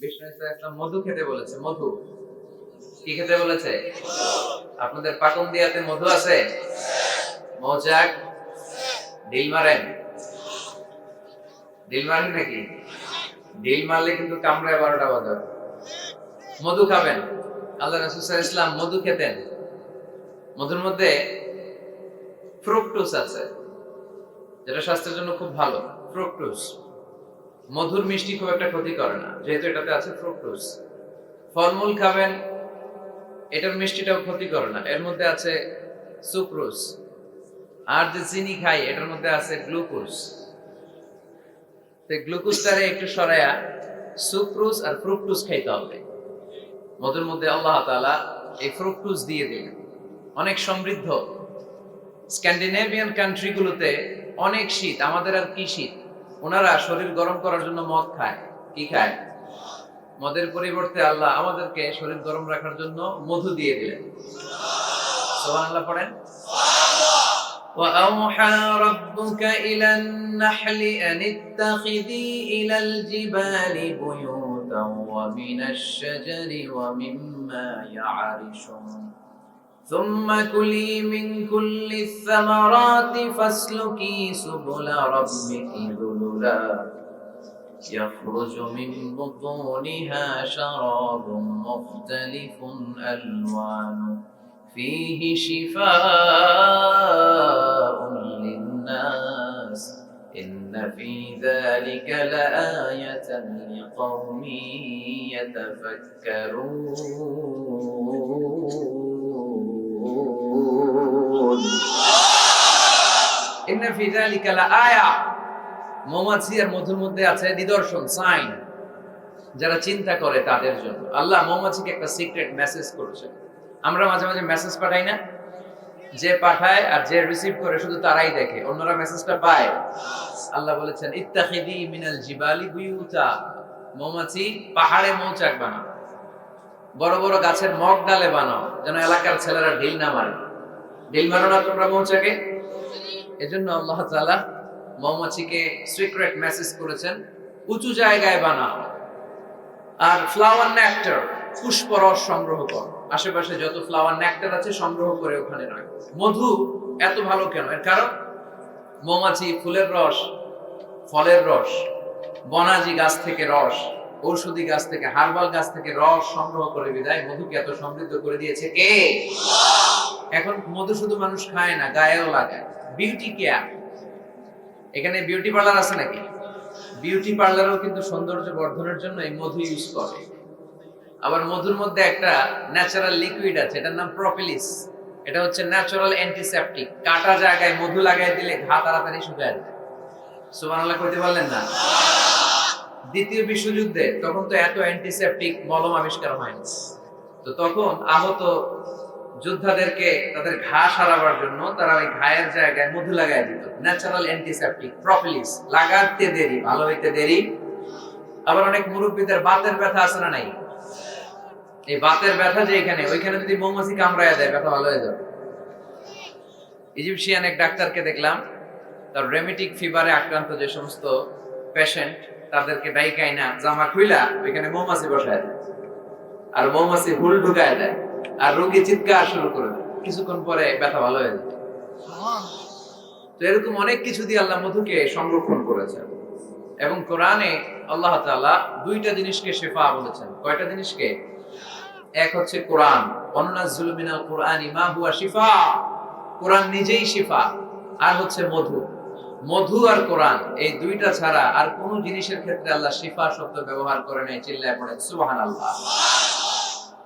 বিষ্ণু ইসলাম মধু খেতে বলেছে। মধু কি খেতে বলেছে? আপনাদের পাকন দিয়াতে মধু আছে? মৌচাক ডিল মারেন? ডিল মারেন নাকি? ডিল মারলে কিন্তু কামড়ায় 12টা বাজাবে। মধু খাবেন। আল্লাহ রাসূল সাল্লাল্লাহু আলাইহি ওয়াসাল্লাম মধু খেতেন। মধুর মধ্যে ফ্রুকটোজ আছে, যেটা স্বাস্থ্যের জন্য খুব ভালো। ফ্রুকটোজ, মধুর মিষ্টি খুব একটা ক্ষতি করে না, যেহেতু এটাতে আছে ফ্রুকটোজ। ফলমূল খাবেন, এটার মিষ্টিটাও ক্ষতি করে না, এর মধ্যে আছে সুক্রোজ। আর যে চিনি খাই, এটার মধ্যে আছে গ্লুকোজ। তো গ্লুকোজটারে একটু সরায়া সুক্রোজ আর ফ্রুকটোজ খাইতে হবে। মধুর মধ্যে আল্লাহ তাআলা এই ফ্রুকটোজ দিয়ে দিলেন। অনেক সমৃদ্ধ। স্ক্যান্ডিনেভিয়ান কান্ট্রিগুলোতে অনেক শীত, আমাদের আর কি শীত। ওনারা শরীর গরম করার জন্য মদ খায়। কি খায়? মদের পরিবর্তে আল্লাহ আমাদেরকে শরীর গরম রাখার জন্য মধু দিয়ে দিলেন। সুবহানাল্লাহ পড়েন। وأوحى ربك إلى النحل أن اتخذي إلى الجبال بيوتا ومن الشجر ومما يعرشون ثم كلي من كل الثمرات فاسلكي سبل ربك ذللا يخرج من بطونها شراب مختلف ألوانه فيه شفاء للناس إن في ذلك لآية لقوم يتفكرون إن في ذلك لآية মৌমাছি আর মধুর মধ্যে আছে নিদর্শন, সাইন, যারা চিন্তা করে তাদের জন্য। আল্লাহ মৌমাছিকে একটা সিক্রেট মেসেজ করেছেন। আমরা মাঝে মাঝে মেসেজ পাঠাই না? যে পাঠায় আর যে রিসিভ করে শুধু তারাই দেখে, অন্যরা মেসেজটা পায়। আল্লাহ বলেছেন ইত্তাখিদি মিনাল জিবালি বুয়ুতা, মৌমাছি পাহাড়ে মৌচাক বানাও, বড় বড় গাছের মগ ডালে বানাও, যেন এলাকার ছেলেরা ঢিল না মারে। ঢিল মারো না তোমরা মৌচাকে? এজন্য আল্লাহ তাআলা মৌমাছিকে সিক্রেট মেসেজ করেছেন, উঁচু জায়গায় বানাও। আর ফ্লাওয়ার নেক্টার, পুষ্পরস সংগ্রহ কর, আশেপাশে যত ফ্লাওয়ার নেক্টার আছে সংগ্রহ করে ওখানে রাখ। মধু এত ভালো কেন? এর কারণ মৌমাছি ফুলের রস, ফলের রস, বনাজি গাছ থেকে রস, ঔষধি গাছ থেকে, হার্বাল গাছ থেকে রস সংগ্রহ করে বিদায় মধুকে এত সমৃদ্ধ করে দিয়েছে কে? এখন মধু শুধু মানুষ খায় না, গায়েও লাগায়। বিউটি কেয়ার, এখানে বিউটি পার্লার আছে নাকি? বিউটি পার্লারও কিন্তু সৌন্দর্য বর্ধনের জন্য এই মধু ইউজ করে। আবার মধুর মধ্যে একটা ন্যাচারাল লিকুইড আছে, এটার নাম প্রোপোলিস। এটা হচ্ছে ন্যাচারাল অ্যান্টিসেপটিক। কাটা জায়গায় মধু লাগাই দিলে ঘা তাড়াতাড়ি শুকায় যায়। সুবহানাল্লাহ কইতে পারলেন না? দ্বিতীয় বিশ্বযুদ্ধে তখন তো এত অ্যান্টিসেপটিক মলম আবিষ্কার হয়নি। তো তখন আহত যোদ্ধাদেরকে তাদের ঘা সারাবার জন্য তারা ওই ঘায়ের জায়গায় মধু লাগাই দিত। ন্যাচারাল অ্যান্টিসেপটিক প্রোপোলিস, লাগাতে দেরি, ভালো হইতে দেরি। আবার অনেক মুরব্বীদের বাতের ব্যথা আছে না নাই? এই বাতের ব্যথা যে এখানে, ওইখানে যদি মৌমাছি কামড়ায় দেয় ব্যথা ভালো হয়ে যাবে। ইজিপশিয়ান এক ডাক্তারকে দেখলাম, তার রেমিটিক ফিভারে আক্রান্ত যে সমস্ত পেশেন্ট, তাদেরকে ডাইকাই না জামা খুইলা ওইখানে মৌমাছি বসায় দেয়, আর মৌমাছি হুল ঢুকায় দেয়, আর রোগী চিৎকার শুরু করে দেয়। কিছুক্ষণ পরে ব্যথা ভালো হয়ে যায়। তো এরকম অনেক কিছু দিয়ে আল্লাহ মধুকে সংরক্ষণ করেছেন। এবং কোরআনে আল্লাহ তাআলা দুইটা জিনিসকে শিফা বলেছেন। কয়টা জিনিসকে? এক হচ্ছে কোরআন, ওয়ানুনাজ্জিলু মিনাল কুরআনি মা হুয়া শিফা, কোরআন নিজেই শিফা। আর হচ্ছে মধু। মধু আর কোরআন, এই দুইটা ছাড়া আর কোন জিনিসের ক্ষেত্রে আল্লাহ শিফা শব্দ ব্যবহার করে নাই। চিল্লায় পড়েন সুবহানাল্লাহ।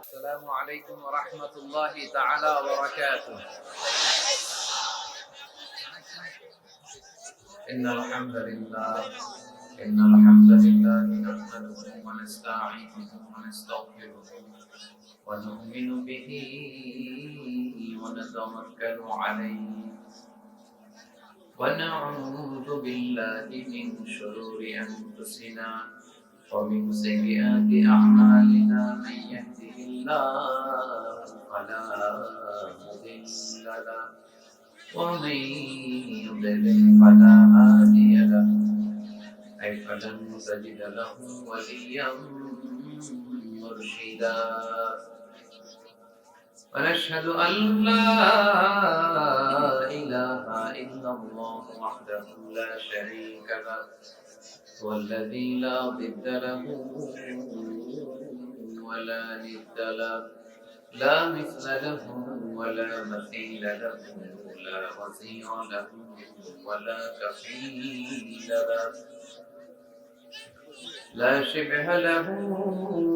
আসসালামু আলাইকুম ওয়া রাহমাতুল্লাহি তাআলা ওয়া বারাকাতুহু। ইন্নাল হামদুলিল্লাহ নাহমাদুহু ওয়া নাস্তাঈনুহু ওয়া নাস্তাগফিরুহু ওয়া নু'মিনু বিহি ওয়া নাতাওয়াক্কালু আলাইহি ওয়া না'উযু বিল্লাহি মিন শুরুরি আনফুসিনা ওয়া মিন সাইয়্যাতি আ'মালিনা মান ইয়াহদিহিল্লাহু ফালা মুদিল্লা লাহু ومن يضلل فلا هادي له فلن تجد له وليا مرشدا ونشهد أن لا إله إلا الله وحده لا شريك له والذي لا ضد له ولا ند له لا مثل له ولا مثيل له لا وزير له ولا كفيل له لا شبه له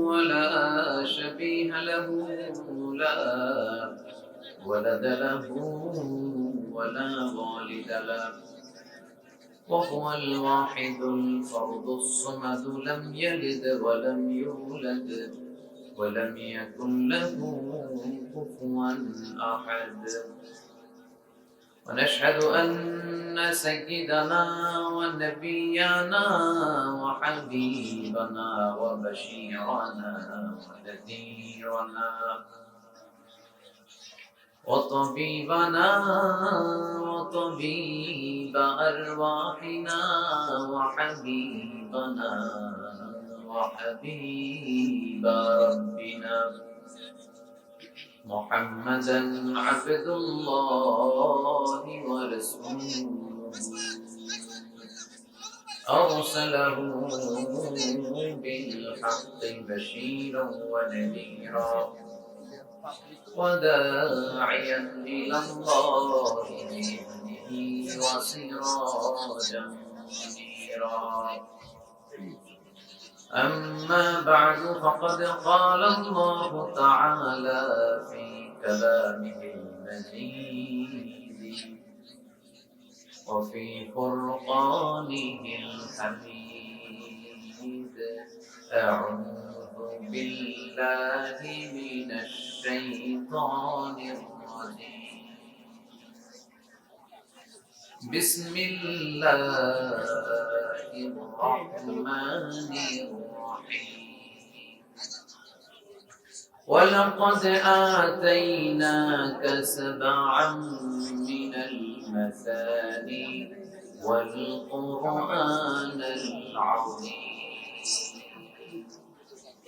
ولا شبيه له لا ولد له ولا والد له وهو الواحد الفرد الصمد لم يلد ولم يولد ولم يكن له كفوا أحد ونشهد أن سيدنا ونبينا وحبيبنا وبشيرنا ونذيرنا وطبيبنا وطبيب أرواحنا وحبيبنا وحبيب ربنا محمدا عبد الله ورسوله أرسله بالحق بشيرا ونذيرا وداعيا إلى الله بإذنه وسراجا منيرا أما بعد فقد قال الله تعالى في كلامه المجيد وفي فرقانه الحميد أعوذ بالله من الشيطان الرجيم بسم الله الرحمن الرحيم ولقد آتيناك سبعا من المثاني والقرآن العظيم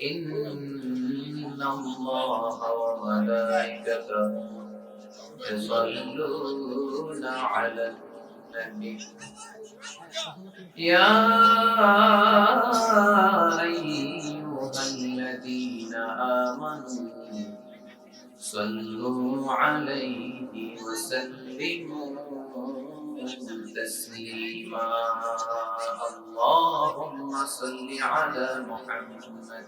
إن الله وملائكته يصلون على النبي يا أيها الذين آمنوا صلوا عليه وسلموا تسليما اللهم صل على محمد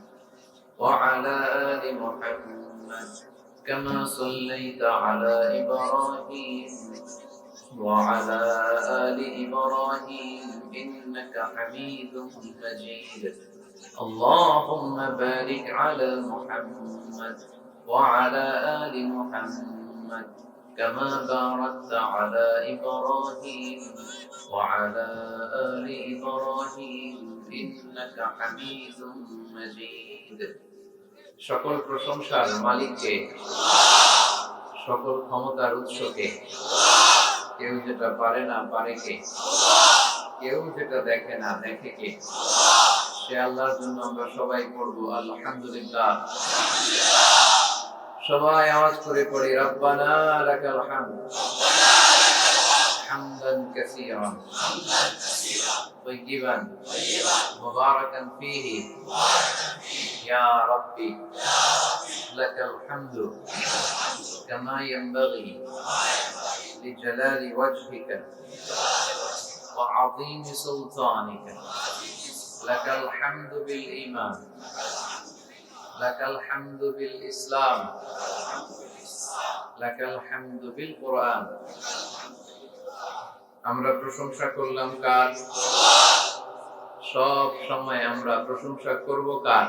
وعلى آل محمد كما صليت على إبراهيم وعلى آل إبراهيم إنك حميد مجيد اللهم بارك على محمد وعلى آل محمد كما باركت على إبراهيم وعلى آل إبراهيم إنك حميد مجيد সকল প্রশংসার মালিককে সকল ক্ষমতার উৎসকে কেউ যেটা পারে না পারে কে কেউ যেটা দেখে না দেখে কে সে আল্লাহর জন্য আমরা সবাই পড়বো আলহামদুলিল্লাহ সবাই আওয়াজ করে পড়ি রব্বানা লাকাল হামদ হামদান কাসীরান طيبا مباركا فيه يا ربي لك الحمد كما ينبغي لجلال وجهك وعظيم سلطانك لك الحمد بالإيمان لك الحمد بالإسلام لك الحمد بالقرآن আমরা প্রশংসা করলাম কার সব সময় আমরা প্রশংসা করব কার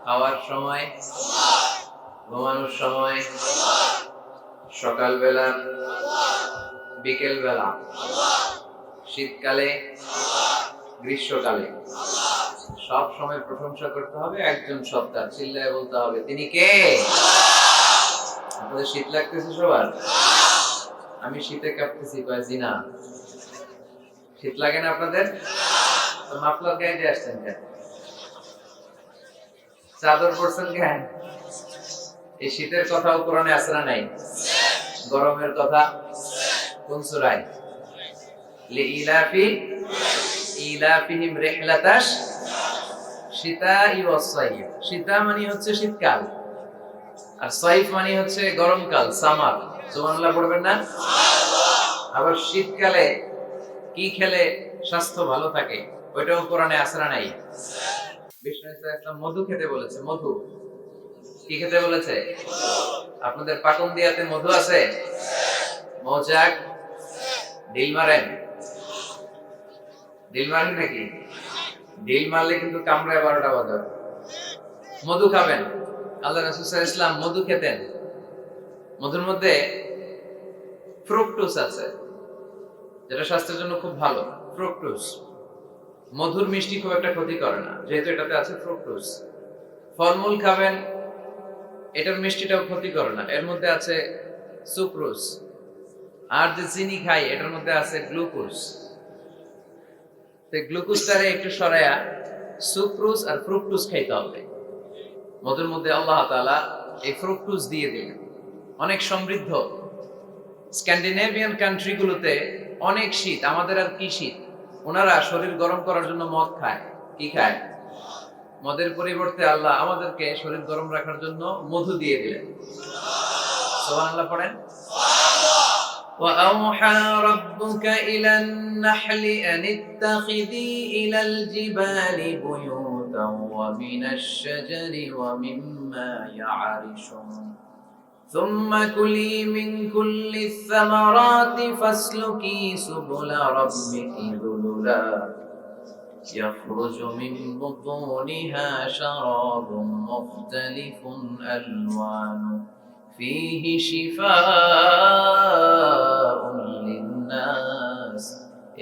খাওয়ার সময় ঘুমানোর সময় সকালবেলা বিকেলবেলা শীতকালে গ্রীষ্মকালে সব সময় প্রশংসা করতে হবে একজন সত্তার চিল্লায় বলতে হবে তিনি কে আপনাদের শীত লাগতেছে সবার আমি শীতে কাঁপতেছি কয়েছি না শীত লাগে না আপনাদের তো মাফলার গায়ে দিয়ে আসছেন কেন? চাদর পরছেন কেন? এই শীতের কথাও কোরআনে আছে না নাই? গরমের কথা কোন সূরায়? লিইলাফি ইলাফিহিম রিহলাতাশ শিতাই ওয়াস সাইফ। শীতা মানে হচ্ছে শীতকাল, আর সাইফ মানে হচ্ছে গরমকাল, সামার। সুবহানাল্লাহ পড়বেন না? আবার শীতকালে কি খেলে স্বাস্থ্য ভালো থাকে ওইটাও কোরআনে আছে না নাই? বিষ্ণু ইসলাম মধু খেতে বলেছে। মধু কি খেতে বলেছে? আপনাদের পাকন দিয়াতে মধু আছে? মৌচাক ডিল মারেন? ডিল মারেন নাকি? ডিল মারলে কিন্তু কামড়ায় 12টা বাজাবে। মধু খাবেন। আল্লাহ রাসূল সাল্লাল্লাহু আলাইহি ওয়াসাল্লাম মধু খেতেন। মধুর মধ্যে ফ্রুকটোজ আছে, যেটা স্বাস্থ্যের জন্য খুব ভালো। ফ্রুকটোজ, মধুর মিষ্টি খুব একটা ক্ষতি করে না, যেহেতু এটাতে আছে ফ্রুকটোজ। ফলমূল খাবেন, এটার মিষ্টিটাও ক্ষতি করে না, এর মধ্যে আছে সুক্রোজ। আর যে চিনি খাই এটার মধ্যে আছে গ্লুকোজ। তো গ্লুকোজটারে একটু সরায়া সুক্রোজ আর ফ্রুকটোজ খাইতে হবে। মধুর মধ্যে আল্লাহ তাআলা এই ফ্রুকটোজ দিয়ে দিলেন। অনেক সমৃদ্ধ। স্ক্যান্ডিনেভিয়ান কান্ট্রিগুলোতে অনেক শীত, আমাদের আর কি শীত। ওনারা শরীর গরম করার জন্য মদ খায়। কি খায়? মদের পরিবর্তে আল্লাহ আমাদেরকে শরীর গরম রাখার জন্য মধু দিয়ে দিলেন। সুবহানাল্লাহ পড়েন। وَأَوْحَى رَبُّكَ إِلَى النَّحْلِ أَنِ اتَّخِذِي إِلَى الْجِبَالِ بُيُوتًا وَمِنَ الشَّجَرِ وَمِمَّا يَعْرِشُونَ ثُمَّ كُلِي مِنْ كُلِّ الثَّمَرَاتِ فَاسْلُكِي سُبُلَ رَبِّكِ ذُلُلًا يَخْرُجُ مِنْ بُطُونِهَا شَرَابٌ مُخْتَلِفٌ أَلْوَانُهُ فِيهِ شِفَاءٌ لِلنَّاسِ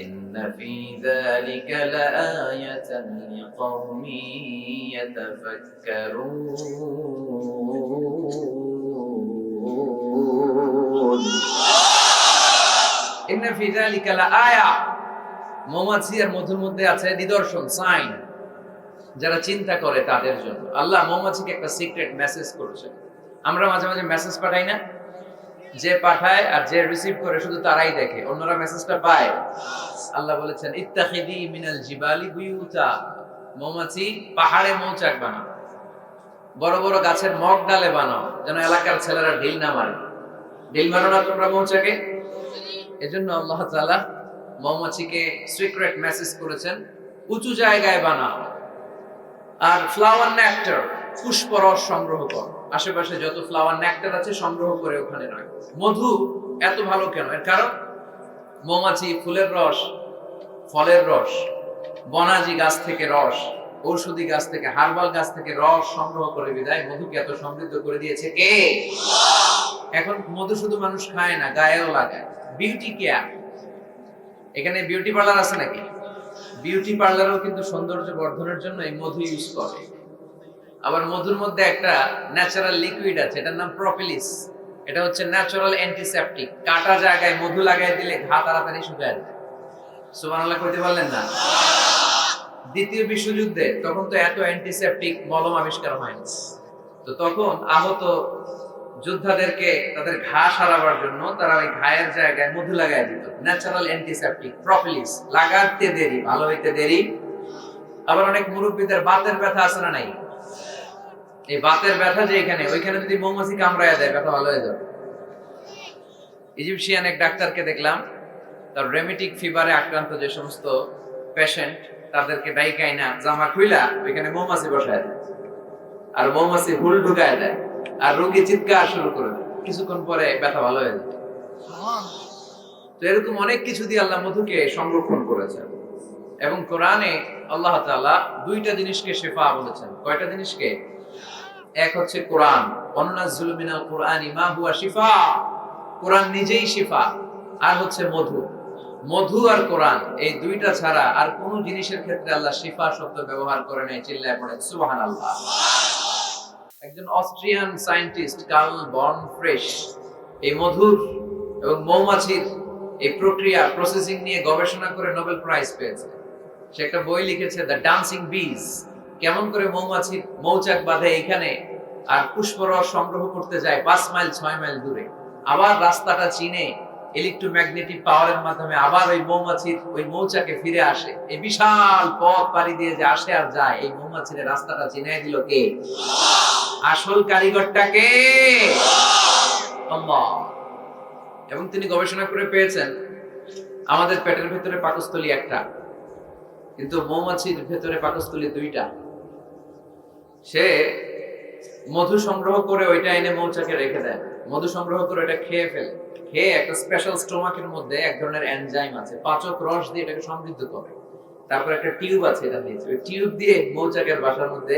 إِنَّ فِي ذَلِكَ لَآيَةً لِقَوْمٍ يَتَفَكَّرُونَ إِنَّ فِي ذَلِكَ لَآيَةً। মৌমাছি আর মধুর মধ্যে আছে নিদর্শন, সাইন, যারা চিন্তা করে তাদের জন্য। আল্লাহ মৌমাছিকে একটা সিক্রেট মেসেজ করেছেন। আমরা মাঝে মাঝে মেসেজ পাঠাই না? যে পাঠায় আর যে রিসিভ করে শুধু তারাই দেখে, অন্যরা মেসেজটা পায়। আল্লাহ বলেছেন ইত্তাখিদি মিনাল জিবালি বুয়ুতা। মৌমাছি পাহাড়ে মৌচাক বানাও, বড় বড় গাছের মগ ডালে বানাও, যেন এলাকার ছেলেরা ঢিল না মারে। ঢিল মারো না তোমরা মৌচাকে? এজন্য আল্লাহ তাআলা মৌমাছিকে সিক্রেট মেসেজ করেছেন, উঁচু জায়গায় বানাও। আর ফ্লাওয়ার নেক্টার, পুষ্পরস সংগ্রহ কর। আশেপাশে যত ফ্লাওয়ার নেক্টার আছে সংগ্রহ করে ওখানে রাখ। মধু এত ভালো কেন? এর কারণ মৌমাছি ফুলের রস, ফলের রস, বনাজি গাছ থেকে রস, ঔষধি গাছ থেকে, হার্বাল গাছ থেকে রস সংগ্রহ করে বিদায় মধুকে এত সমৃদ্ধ করে দিয়েছে কে? এখন মধু শুধু মানুষ খায় না, গায়েও লাগায়। Beauty care. এখানে বিউটি পার্লার আছে নাকি? বিউটি পার্লারও কিন্তু সৌন্দর্য বর্ধনের জন্য এই মধু ইউজ করে। আবার মধুর মধ্যে একটা ন্যাচারাল লিকুইড আছে, এটার নাম প্রোপোলিস। এটা হচ্ছে ন্যাচারাল অ্যান্টিসেপটিক। কাটা জায়গায় মধু লাগাই দিলে ঘা তাড়াতাড়ি শুকায় যায়। সুবহানাল্লাহ কইতে পারলেন না? দ্বিতীয় বিশ্বযুদ্ধে তখন তো এত অ্যান্টিসেপটিক মলম আবিষ্কার হয়নি। তো তখন আহত যোদ্ধাদেরকে তাদের ঘা সারাবার জন্য তারা ওই ঘায়ের জায়গায় মধু লাগাই দিত। Natural antiseptic propolis. লাগাতে দেরি, ভালো হইতে দেরি। আবার অনেক মুরব্বীদের বাতের ব্যথা আছে না নাই? এই বাতের ব্যথা যে এখানে, ওইখানে যদি মৌমাছি কামড়ায় দেয় ব্যথা ভালো হয়ে যাবে। ইজিপশিয়ান এক ডাক্তারকে দেখলাম, তার রেমিটিক ফিভারে আক্রান্ত যে সমস্ত পেশেন্ট তাদেরকে ডাইকাই না জামা খুইলা ওইখানে মৌমাছি বসায় দেয়, আর মৌমাছি হুল ঢুকায় দেয়, আর রোগী চিৎকার শুরু করে দেয়। কিছুক্ষণ পরে ব্যথা ভালো হয়ে যায়। তো এরকম অনেক কিছু দিয়ে আল্লাহ মধুকে সংরক্ষণ করেছেন। এবং কোরআনে আল্লাহ তাআলা দুইটা জিনিসকে শিফা বলেছেন। কয়টা জিনিসকে? এক হচ্ছে কোরআন, ওয়ানুনাজ্জিলু মিনাল কুরআনি মা হুয়া শিফা। কোরআন নিজেই শিফা। আর হচ্ছে মধু। মধু আর কোরআন এই দুইটা ছাড়া আর কোন জিনিসের ক্ষেত্রে আল্লাহ শিফা শব্দ ব্যবহার করে নাই। চিল্লায় পড়েন সুবহানাল্লাহ। একজন অস্ট্রিয়ান সায়েন্টিস্ট কার্ল বর্নফ্রেশ এই মধুর এবং মৌমাছির এই প্রক্রিয়া প্রসেসিং নিয়ে গবেষণা করে নোবেল প্রাইজ পেয়েছে। সে একটা বই লিখেছে, দ্য ডান্সিং বিজ, কেমন করে মৌমাছি মৌচাক বাঁধে এখানে আর পুষ্পরস সংগ্রহ করতে যায় 5 মাইল 6 মাইল দূরে, আবার রাস্তাটা চিনে ইলেকট্রোম্যাগনেটিক পাওয়ারের মাধ্যমে আবার ওই মৌমাছির ওই মৌচাকে ফিরে আসে। এই বিশাল পথ পাড়ি দিয়ে যে আসে আর যায়, এই মৌমাছির রাস্তাটা চিনাই দিল কে? আসল কারিগরটা কে? আল্লাহ। এবং তিনি গবেষণা করে পেয়েছেন আমাদের পেটের ভেতরে পাকস্থলী একটা, কিন্তু মৌমাছির ভেতরে পাকস্থলী দুইটা। সে মধু সংগ্রহ করে ওইটা এনে মৌচাকে রেখে দেয়, মধু সংগ্রহ করে ওটা খেয়ে ফেলে, খেয়ে একটা স্পেশাল স্টোমাকের মধ্যে এক ধরনের এনজাইম আছে, পাচক রস দিয়ে এটাকে সমৃদ্ধ করে। তারপর একটা টিউব আছে, এটা নিচে ওই টিউব দিয়ে মৌচাকের বাসার মধ্যে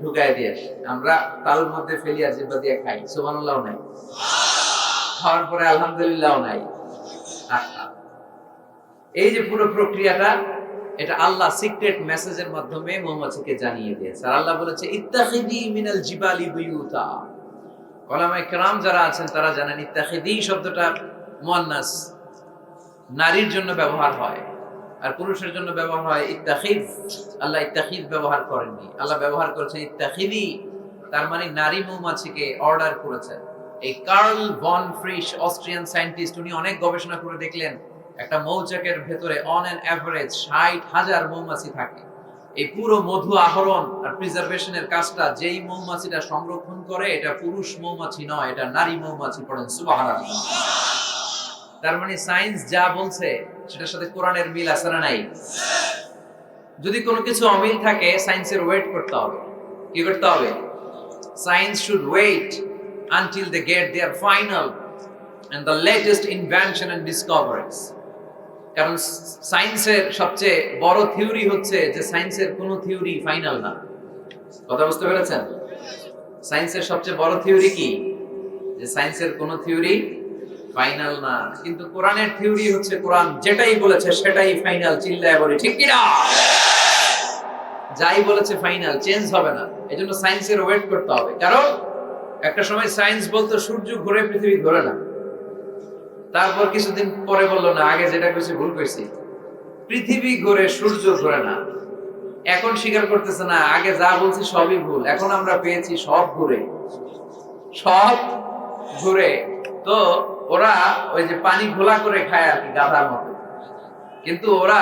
ঢুকায় দিয়ে আসে। আমরা তালুর মধ্যে ফেলি আর জিব্বা দিয়ে খাই, সুবহানাল্লাহ নাই, খাওয়ার পরে আলহামদুলিল্লাহ নাই। এই যে পুরো প্রক্রিয়াটা, এটা আল্লাহ সিক্রেট মেসেজের মাধ্যমে মৌমাছিকে জানিয়ে দিয়েছে। আর আল্লাহ বলেছে ইত্তাখিদি মিনাল জিবালি বুয়ুতা। উলামায়ে কেরাম যারা আছেন তারা জানেন ইত্তাখিদি শব্দটা মুয়ান্নাস, নারীর জন্য ব্যবহার হয়, আর পুরুষের জন্য ব্যবহার হয় ইত্তাখিদ। আল্লাহ ইত্তাখিদ ব্যবহার করেননি, আল্লাহ ব্যবহার করেছেন ইত্তাখিদি, তার মানে নারী মৌমাছিকে অর্ডার করেছেন। এই Karl von Frisch, Austrian scientist, উনি অনেক গবেষণা করে দেখলেন একটা মৌচাকের ভেতরে অন অ্যান এভারেজ 60,000 মৌমাছি থাকে। এই পুরো মধু আহরণ আর প্রিজার্ভেশনের কাজটা যেই মৌমাছিটা সংরক্ষণ করে, এটা পুরুষ মৌমাছি নয়, এটা নারী মৌমাছি। পড়েন সুবহানাল্লাহ। তার মানে সায়েন্স যা বলছে সেটার সাথে কোরআনের মিল আছে না নাই? যদি কোনো কিছু অমিল থাকে, সায়েন্সের ওয়েট করতে হবে। কি করতে হবে? Science should wait until they get their final and the latest invention and discoveries. কারণ সায়েন্সের সবচেয়ে বড় থিওরি হচ্ছে যে সায়েন্সের কোনো থিওরি ফাইনাল না। কথা বুঝতে পেরেছেন? সায়েন্সের সবচেয়ে বড় থিওরি কি? যে সায়েন্সের কোনো থিওরি ফাইনাল না। কিন্তু কোরআনের থিওরি হচ্ছে কোরআন যেটাই বলেছে সেটাই ফাইনাল। চিল্লায় বলি ঠিক কি না? যাই বলেছে ফাইনাল, চেঞ্জ হবে না। এজন্য সায়েন্সের ওয়েট করতে হবে। কারণ একটা সময় সায়েন্স বলতো সূর্য ঘুরে, পৃথিবী ঘোরে না। তারপর কিছুদিন পরে বললো না, আগে যেটা কইছি ভুল কইছি, পৃথিবী ঘুরে সূর্য ঘুরে না। এখন স্বীকার করতেছে না, আগে যা বলছি সবই ভুল। এখন আমরা পেয়েছি সব ঘুরে, সব ঘুরে। তো ওরা ওই যে পানি ঘোলা করে খায় আর কি, গাধার মতো। কিন্তু ওরা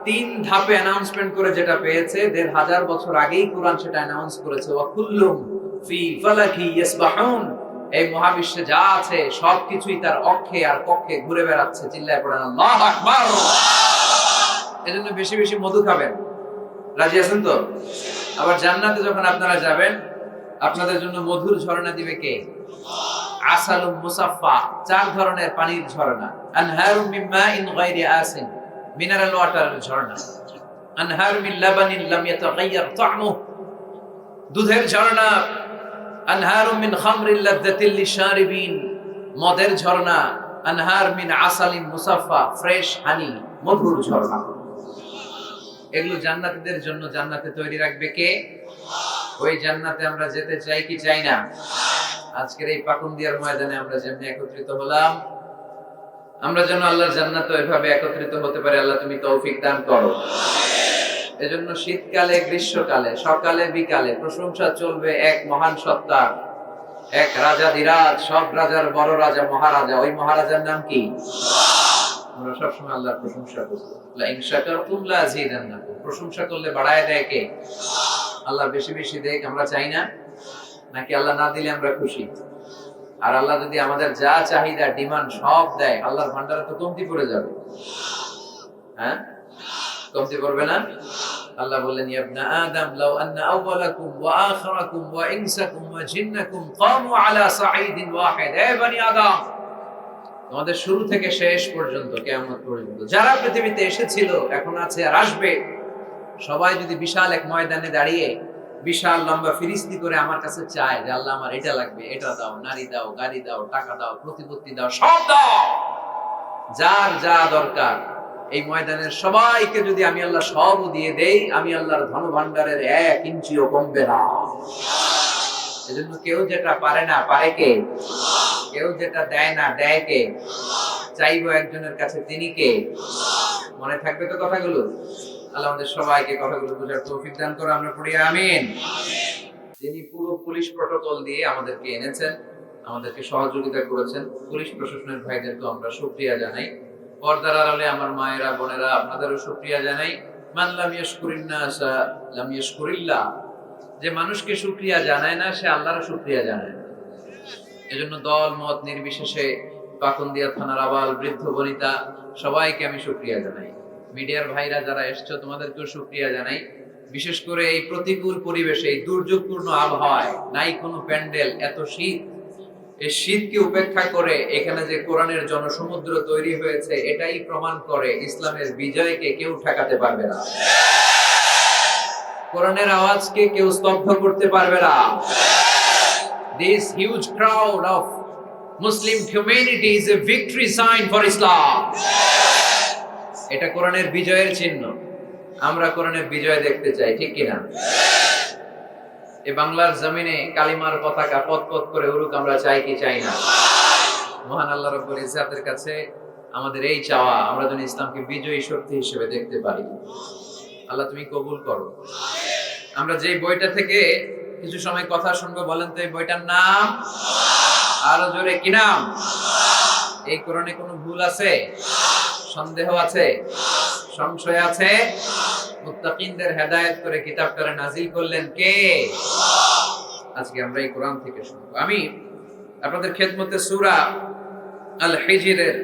3 ধাপে অ্যানাউন্সমেন্ট করে যেটা পেয়েছে, 1500 বছর আগেই কোরআন সেটা অ্যানাউন্স করেছে। ওয়া কুল্লুম ফি ফালাকি ইয়াসবাহুন। এই মহাবিশ্বে যা আছে সবকিছুই তার অক্ষে আর কক্ষে ঘুরে বেড়াচ্ছে। চিল্লায় পড়েন আল্লাহু আকবার। এজন্য বেশি বেশি মধু খাবেন। রাজি আছেন তো? আবার জান্নাতে যখন আপনারা যাবেন, আপনাদের জন্য মধুর ঝর্ণা দিবে কে? আসালুম মুসাফফা, 4 ধরনের পানির ঝর্ণা। আনহারুম মিন মাইন গায়রি আসিন, মিনারেল ওয়াটারের ঝর্ণা। আনহারুম মিন লাবানিন লাম ইয়াতাগায়্যার তা'মুহু, দুধের ঝর্ণা। আনহারুম মিন খামরিল লাযযাতিল লিশারিবিন, মদের ঝর্ণা। আনহার মিন আসালিন মুসাফফা, ফ্রেশ হানি, মধুর ঝর্ণা। এগুলো জান্নাতীদের জন্য জান্নাতে তৈরি রাখবে কে? ওই জান্নাতে আমরা যেতে চাই কি চাই না? আজকের এই পাকুন্দিয়ার ময়দানে আমরা যেমনি একত্রিত হলাম, আমরা যেন আল্লাহর জান্নাতে এভাবে একত্রিত হতে পারি। আল্লাহ তুমি তৌফিক দান করো। এজন্য শীতকালে, গ্রীষ্মকালে, সকালে বিকালে প্রশংসা চলবে এক মহান সত্তার, এক রাজাধিরাজ, সব রাজার বড় রাজা, মহারাজা। ওই মহারাজার নাম কি? আমরা সবসময় আল্লাহর প্রশংসা করব। লা ইন শাকারতুম লা আযীদান্নাকুম। প্রশংসা করলে বাড়ায় দেয় কে? আল্লাহ বেশি বেশি দেয়। আমরা চাই না? নাকি আল্লাহ না দিলে আমরা খুশি? আর আল্লাহ যদি আমাদের যা চাহিদা, ডিমান্ড সব দেয়, আল্লাহর ভান্ডারে তো কমতি পড়ে যাবে। হ্যাঁ, কমতি পড়বে না? আল্লাহ বললেন, ইয়া ইবনা আদম লাউ আন্না আউওয়ালাকুম ওয়া আখিরাকুম ওয়া ইনসাকুম ওয়া জিন্নাকুম কামু আলা সাঈদিন ওয়াহিদ। হে বনি আদম, তোমাদের শুরু থেকে শেষ পর্যন্ত, কিয়ামত পর্যন্ত যারা পৃথিবীতে এসেছিল, এখন আছে আর আসবে, সবাই যদি বিশাল এক ময়দানে দাঁড়িয়ে বিশাল লম্বা ফিরিস্তি করে আমার কাছে চায় যে আল্লাহ আমার এটা লাগবে, এটা দাও, নারী দাও, গাড়ি দাও, টাকা দাও, প্রতিপত্তি দাও, সব দাও, যার যা দরকার, এই ময়দানের সবাইকে যদি আমি আল্লাহ সব দিয়ে দেই, আমি আল্লাহর ধন ভান্ডারের 1 ইঞ্চিও কমবে না। এজন্য কেউ যেটা পারে না, পারে কে? কেউ যেটা দেয় না, দেয় কে? চাইবো একজনের কাছে, তিনি কে? মনে থাকবে তো কথাগুলো? আল্লাহ আমাদের সবাইকে কথাগুলো বোঝার তৌফিক দান করে, আমরা পড়ি আমিন। যিনি পুরো পুলিশ প্রটোকল দিয়ে আমাদেরকে এনেছেন, আমাদেরকে সহযোগিতা করেছেন, পুলিশ প্রশাসনের ভাইদেরকে আমরা শুকরিয়া জানাই। পর্দার আড়ালে আমার মায়েরা বোনেরা আপনাদেরও শুকরিয়া জানাই। মান লাম ইয়াশকুরিন নাসা লাম ইয়াশকুরিল্লাহ। যে মানুষকে শুকরিয়া জানায় না সে আল্লাহর শুকরিয়া জানায় না। এজন্য দল মত নির্বিশেষে পাকুন্দিয়া থানার আবাল বৃদ্ধ বনিতা সবাইকে আমি শুকরিয়া জানাই। মিডিয়ার ভাইরা যারা এসছো তোমাদেরকেও শুকরিয়া জানাই। বিশেষ করে এই প্রতিকূল পরিবেশে, এই দুর্যোগপূর্ণ আবহাওয়ায়, নাই কোনো প্যান্ডেল, এত শীত, এই শীতকে উপেক্ষা করে এখানে যে কোরআনের জনসমুদ্র তৈরি হয়েছে, এটাই প্রমাণ করে ইসলামের বিজয়কে কেউ ঠেকাতে পারবে না। কোরআনের আওয়াজকে কেউ স্তব্ধ করতে পারবে না। This huge crowd of Muslim community is a victory sign for Islam. এটা কোরআনের বিজয়ের চিহ্ন। আমরা কোরআনের বিজয় দেখতে চাই, ঠিক কিনা? এই বাংলার জমিনে কালিমার পতাকা পতপত করে উড়ুক, আমরা চাই কি চাই না? মহান আল্লাহ রাব্বুল ইজ্জাতের কাছে আমাদের এই চাওয়া, আমরা যেন ইসলামকে বিজয়ী শক্তি হিসেবে দেখতে পারি। আল্লাহ তুমি কবুল করো। আমরা যে বইটা থেকে কিছু সময় কথা শুনবো, বলেন তো এই বইটার নাম? আরো জোরে কি নাম? এই কোরআনে কোনো ভুল আছে? সন্দেহ আছে? সংশয় আছে? মুত্তাকিনদের হেদায়েত করে কিতাবটারে নাজিল করলেন কে? আজকে আমরা এই কোরআন থেকে শুনবো। আমি আপনাদের খেদমতে সূরা আল হিজরের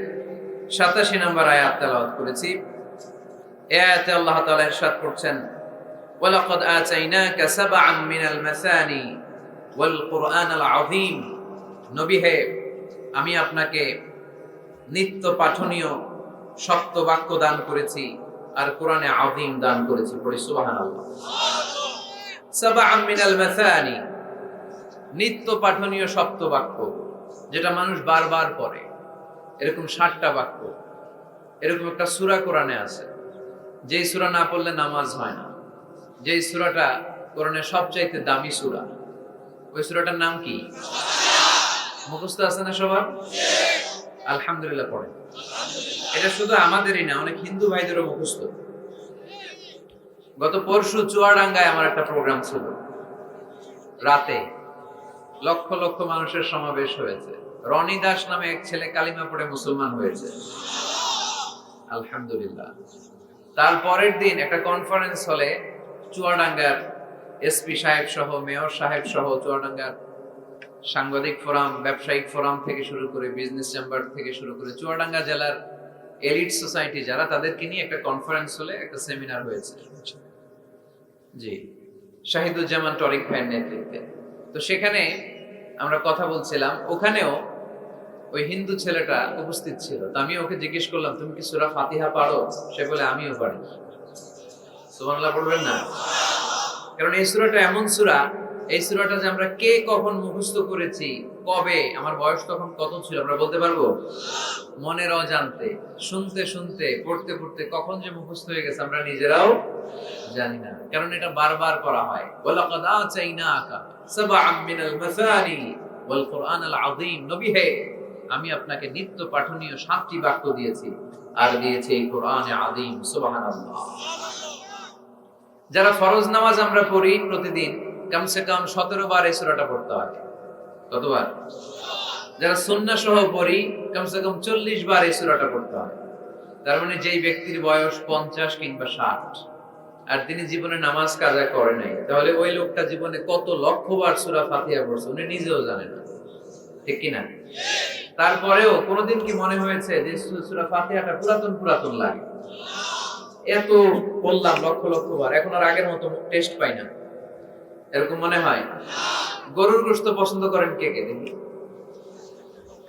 87 নম্বর আয়াত তেলাওয়াত করেছি। এই আয়াতে আল্লাহ তাআলা ইরশাদ করছেন, ওয়ালাকাদ আতাইনাকা সাবআন মিনাল মাসানি ওয়াল কুরআনাল আযীম। নবী হে, আমি আপনাকে নিত্য পাঠনীয় শক্ত বাক্য দান করেছি আর কোরআনে আযীম দান করেছি। পড়ি সুবহানাল্লাহ। সাবআন মিনাল মাসানি, নিত্য পাঠনীয় শক্ত বাক্য, যেটা মানুষ বারবার পড়ে, এরকম 60টা বাক্য। এরকম একটা সূরা কোরআনে আছে, যেই সূরা না পড়লে নামাজ হয় না। যেই সূরাটা কোরআনের সবচাইতে দামি সূরা, ওই সূরাটার নাম কি? মুখস্থ আছে না সবার? আলহামদুলিল্লাহ পড়েন। এটা শুধু আমাদেরই না, অনেক হিন্দু ভাইদেরও মুখস্থ। গত পরশু চুয়াডাঙ্গায় আমার একটা প্রোগ্রাম ছিল, রাতে লক্ষ লক্ষ মানুষের সমাবেশ হয়েছে। রনি দাস নামে এক ছেলে কালিমা পড়ে মুসলমান হয়েছে, আলহামদুলিল্লাহ। তার পরের দিন একটা কনফারেন্স হলে চুয়াডাঙ্গার এসপি সাহেব সহ, মেয়র সাহেব সহ, চুয়াডাঙ্গার সাংবাদিক ফোরাম, ব্যবসায়িক ফোরাম থেকে শুরু করে, বিজনেস চেম্বার থেকে শুরু করে, চুয়াডাঙ্গা জেলার এলিট সোসাইটি যারা, তাদেরকে নিয়ে একটা কনফারেন্স হলে, একটা সেমিনার হয়েছে। জি, শাহিদুজ্জামান টরিক ভাইয়ের নেতৃত্বে। তো সেখানে আমরা কথা বলছিলাম, ওখানেও ওই হিন্দু ছেলেটা উপস্থিত ছিল। তো আমি ওকে জিজ্ঞেস করলাম, তুমি কি সূরা ফাতিহা পারো? সে বলে, আমিও পারি। সুবহানাল্লাহ পড়বেন না? কারণ এই সূরাটা এমন সূরা, এই সূরাটা যে আমরা কে কখন মুখস্থ করেছি, কবে, আমার বয়স তখন কত ছিল, আমরা বলতে পারবো? মনের অজান্তে, শুনতে শুনতে, পড়তে পড়তে কখন যে মুখস্থ হয়ে গেছে আমরা নিজেরাও জানি না। কারণ এটা বারবার করা হয়। ওয়ালাকাদ আতাইনাকা সাবআন মিনাল মাসানি ওয়াল কুরআনাল আযীম। নবী হে, আমি আপনাকে নিত্য পাঠনীয় 7টি বাক্য দিয়েছি, আর দিয়েছি এই কোরআনে আযীম। সুবহানাল্লাহ। যারা ফরজ নামাজ আমরা পড়ি প্রতিদিন, কমসে কম 17 বার এই সূরাটা পড়তে হয়। কতবার? যারা সুন্নাহ সহ পড়ি, কমসে কম 40 বার এই সূরাটা পড়তে হয়। তার মানে যেই ব্যক্তির বয়স 50 কিংবা 60 আর তিনি জীবনে নামাজ কাজা করে নাই, তাহলে ওই লোকটা জীবনে কত লক্ষবার সূরা ফাতিহা পড়ছে উনি নিজেও জানে না, ঠিক কি না? তারপরেও কোনোদিন কি মনে হয়েছে যে সূরা ফাতিহাটা পুরাতন পুরাতন লাগে? এত বললাম লক্ষ লক্ষ বার, এখন আর আগের মতো টেস্ট পাই না, এরকম মনে হয়? গরুর গোশত পছন্দ করেন কে কে দেখি?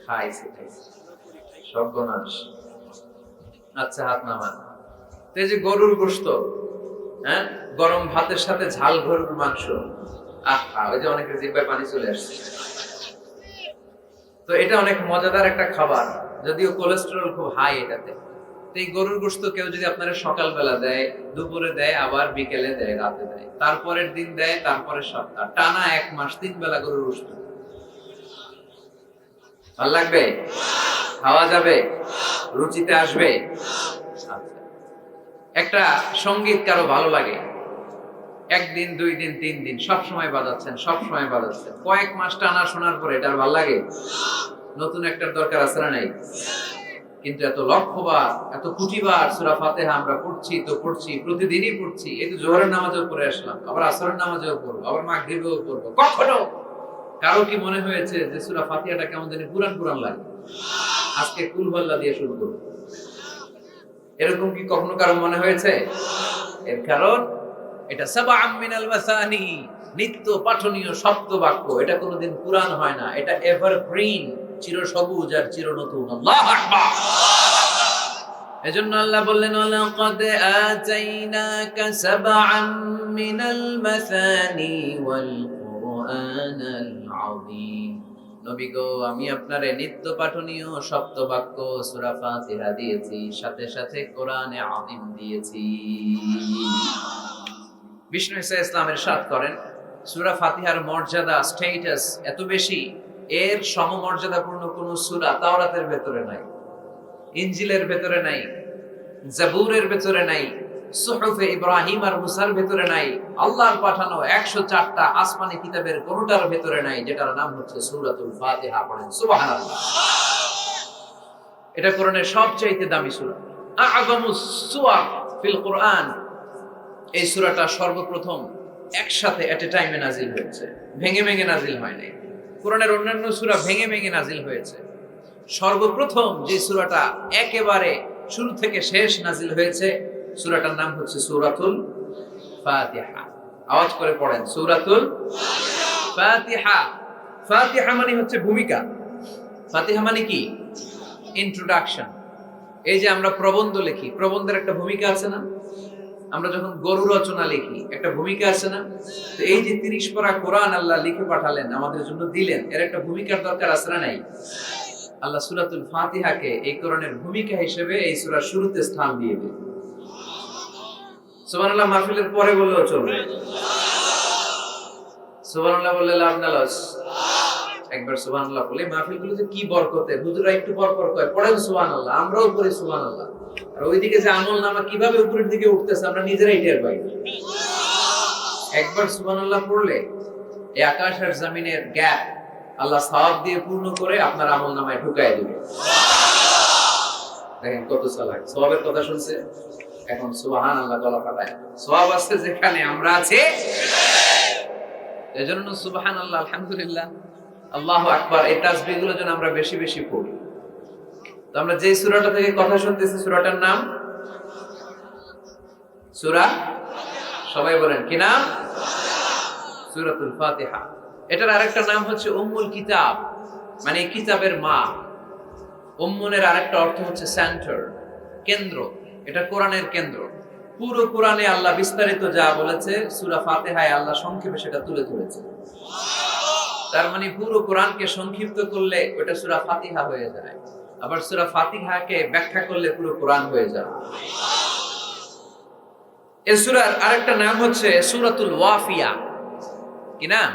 খাইছে সর্বনাশ। আচ্ছা, হাত নামান। এই যে গরুর গোশত, হ্যাঁ, গরম ভাতের সাথে ঝাল গরুর মাংস, আহা, ওই যে অনেকের জিহ্বায় পানি চলে আসছে। তো এটা অনেক মজাদার একটা খাবার, যদিও কোলেস্টেরল খুব হাই এটাতে। তো এই গরুর গোশত কেউ যদি আপনারা সকালবেলা দেয়, দুপুরে দেয়, আবার বিকেলে দেয়, রাতে দেয়, তারপরের দিন দেয়, তারপরে সপ্তাহ, টানা 1 মাস 3 বেলা গরুর গোশত, ভালো লাগবে? খাওয়া যাবে? রুচিতে আসবে? আচ্ছা, একটা সঙ্গীত কারো ভালো লাগে, একদিন, 2 দিন, 3 দিন সব সময় বাজাচ্ছেন, সব সময় বাজাচ্ছেন, কয়েক মাস টানা শোনার পরে এটা আর ভালো লাগে? নতুন একটার দরকার আছে না নাই? কিন্তু এত লক্ষবার, এত কোটিবার সূরা ফাতিহা আমরা পড়ছি তো পড়ছি, প্রতিদিনই পড়ছি। এই তো জোহরের নামাজেও পড়ে আসলাম, আবার আসরের নামাজেও পড়বো, আবার মাগরিবেও পড়বো। কখনো কারো কি মনে হয়েছে যে সূরা ফাতিহাটা কেমন জানি পুরান পুরান লাগে, আজকে কুল হুয়াল্লাহ দিয়ে শুরু করব? এরকম কি কখনো কারো মনে হয়েছে? এর কারণ এটা সাবআম মিনাল মাসানি, নিত্য পাঠনীয় শব্দ বাক্য। এটা কোনোদিন পুরান হয় না, এটা এভারগ্রিন, চিরসবুজ আর চিরনতুন। আল্লাহু আকবার। এজন্য আল্লাহ বললেন, ওয়ালাকাদ আতাইনাকা সাবআম মিনাল মাসানি ওয়াল কুরআনাল আযীম। নবী গো, আমি আপনারে নিত্য পাঠনীয় শব্দ বাক্য সূরা ফাতিহা দিয়েছি, সাথে সাথে কোরআনে আযীম দিয়েছি। বিষ্ণু ঈসা ইসলাম ইরশাদ করেন, সূরা ফাতিহার মর্যাদা, স্ট্যাটাস এত বেশি, এর সমমর্যাদাপূর্ণ কোন সূরা তাওরাতের ভেতরে নাই, ইনজিলের ভেতরে নাই, জাবুরের ভেতরে নাই, সুহুফে ইব্রাহিম আর মুসার ভেতরে নাই, আল্লাহর পাঠানো 104টা আসমানি কিতাবের কোনটার ভেতরে নাই, যেটার নাম হচ্ছে সূরাতুল ফাতিহা। পড়েন সুবহানাল্লাহ। এটা কোরআনের সবচেয়ে দামি সূরা, আ'যামুস সুওয়ার ফিল কোরআন। এই সূরাটা সর্বপ্রথম একসাথে এট এ টাইমে নাজিল হয়েছে, ভেঙে ভেঙে নাজিল হয় নাই। কোরআনের অন্যান্য সূরা ভেঙে ভেঙে নাজিল হয়েছে, সর্বপ্রথম যে সূরাটা একেবারে শুরু থেকে শেষ নাজিল হয়েছে, সূরাটার নাম হচ্ছে সূরাতুল ফাতিহা। আওয়াজ করে পড়েন, সূরাতুল ফাতিহা। ফাতিহা মানে হচ্ছে ভূমিকা। ফাতিহা মানে কি? ইন্ট্রোডাকশন। এই যে আমরা প্রবন্ধ লিখি, প্রবন্ধের একটা ভূমিকা আছে না? আমরা যখন গরু রচনা লিখি, একটা ভূমিকা আছে না? তো এই যে 30 পারা কোরআন আল্লাহ লিখে পাঠালেন, আমাদের জন্য দিলেন, এর একটা ভূমিকার দরকার আছে না নাই? আল্লাহ সূরাতুল ফাতিহাকে এই কোরআনের ভূমিকা হিসেবে এই সূরার শুরুতে স্থান দিয়ে দিলেন। সুবহানাল্লাহ। মাহফিলের পরে বললেও চলবে, সুবহানাল্লাহ বললে লাভ না লস। একবার সুবহানাল্লাহ বলে মাহফিলগুলোতে কি বরকতে, হুজুররা একটু পর পর কয় পড়েন সুবহানাল্লাহ, আমরাও পড়ি সুবহানাল্লাহ। আর ওইদিকে যে আমলনামা কিভাবে উপরের দিকে উঠতেছে আমরা নিজেরাই টের পাই। একবার সুবহানাল্লাহ পড়লে এই আকাশ আর জমিনের গ্যাপ আল্লাহ সওয়াব দিয়ে পূর্ণ করে আপনার আমলনামায় ঢুকায় দিবে। দেখেন কত চালাক, সওয়াবের কথা শুনছে, এখন সুবহানাল্লাহ গলা ফাটায়। সওয়াব আছে যেখানে, আমরা আছি। এজন্য সুবহানাল্লাহ, আলহামদুলিল্লাহ, আল্লাহু আকবার, এই তাসবিহগুলো যেন আমরা বেশি বেশি পড়ি। তো আমরা যে সূরাটা থেকে কথা শুনতেছি, সূরাটার নাম সূরা, সবাই বলেন কি নাম? সূরাতুল ফাতিহা। এটার আরেকটা নাম হচ্ছে উম্মুল কিতাব, মানে কিতাবের মা। উম্মুনের আরেকটা অর্থ হচ্ছে সেন্টার, কেন্দ্র। এটা কোরআনের কেন্দ্র। পুরো কোরআনে আল্লাহ বিস্তারিত যা বলেছে, সূরা ফাতিহায় আল্লাহ সংক্ষেপে সেটা তুলে ধরেছে। তার মানে পুরো কোরআনকে সংক্ষিপ্ত করলে ওটা সূরা ফাতিহা হয়ে যায়, আবার সূরা ফাতিহাকে ব্যাখ্যা করলে পুরো কোরআন হয়ে যায়। এই সূরার আরেকটা নাম হচ্ছে সূরাতুল ওয়াফিয়া। কি নাম?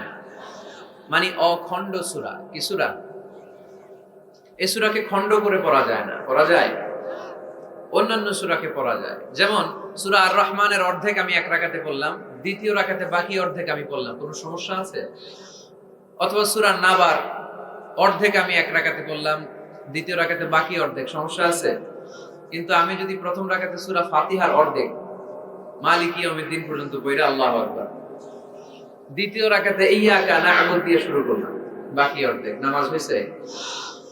মানে অখণ্ড সূরা। কি সূরা? এই সূরাকে খণ্ড করে পড়া যায় না। পড়া যায়? অন্যান্য সূরাকে পড়া যায়। যেমন সূরা আর রহমানের অর্ধেক আমি এক রাকাতে পড়লাম, দ্বিতীয় রাকাতে বাকি অর্ধেক আমি পড়লাম, কোনো সমস্যা আছে? অথবা সূরা নাবার অর্ধেক আমি এক রাকাতে পড়লাম, দ্বিতীয় রাকাতে বাকি অর্ধেক, সমস্যা আছে? কিন্তু আমি যদি প্রথম রাকাতে সূরা ফাতিহার অর্ধেক মালিকি ইয়াউমিদ্দিন পর্যন্ত পড়ে আল্লাহু আকবার, দ্বিতীয় রাকাতে ইয়্যাকা না'বুদু দিয়ে শুরু করলাম, বাকি অর্ধেক, নামাজ হয়েছে?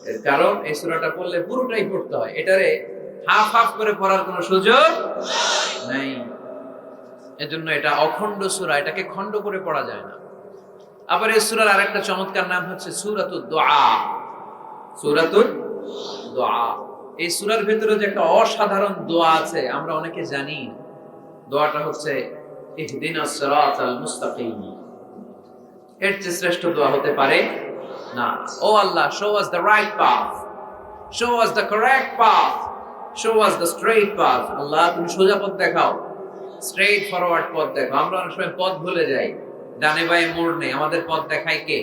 এর কারণ এই সূরাটা পড়লে পুরোটাই পড়তে হয়, এটারে হাফ হাফ করে পড়ার কোনো সুযোগ নাই। এজন্য এটা অখণ্ড সূরা, এটাকে খণ্ড করে পড়া যায় না। আবার এই সূরার আরেকটা চমৎকার নাম হচ্ছে সূরাতুদ দুআ। সূরাতুদ দুআ। এই সূরার ভিতরে যে একটা অসাধারণ দোয়া আছে, আমরা অনেকে জানি। দোয়াটা হচ্ছে ইহদিনাস সিরাতাল মুস্তাকিম। এর চেয়ে শ্রেষ্ঠ দোয়া হতে পারে না। ও আল্লাহ, show us the right path, show us the correct path, show us the straight path. আল্লাহ, তুমি সোজা পথ দেখাও, স্ট্রেইট ফরওয়ার্ড পথ দেখাও। আমরা অনেক সময় পথ ভুলে যাই, ডানে বায়ে মোড় নেই, আমাদের পথ দেখায় কে?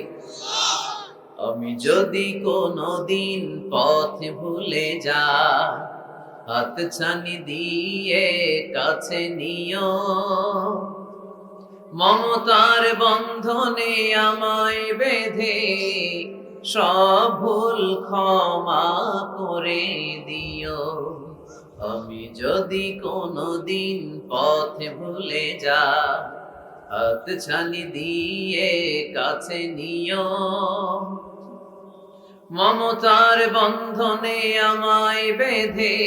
আমি যদি কোনদিন পথ ভুলে যাই, হাত ছানি দিয়ে কাছে নিও, মমতার বন্ধনে আমায় বেঁধে সব ভুল ক্ষমা করে দিও। আমি যদি কোনোদিন পথ ভুলে যা, হাত ছানি দিয়ে কাছে নিও, মমতার বন্ধনে আমায় বেঁধে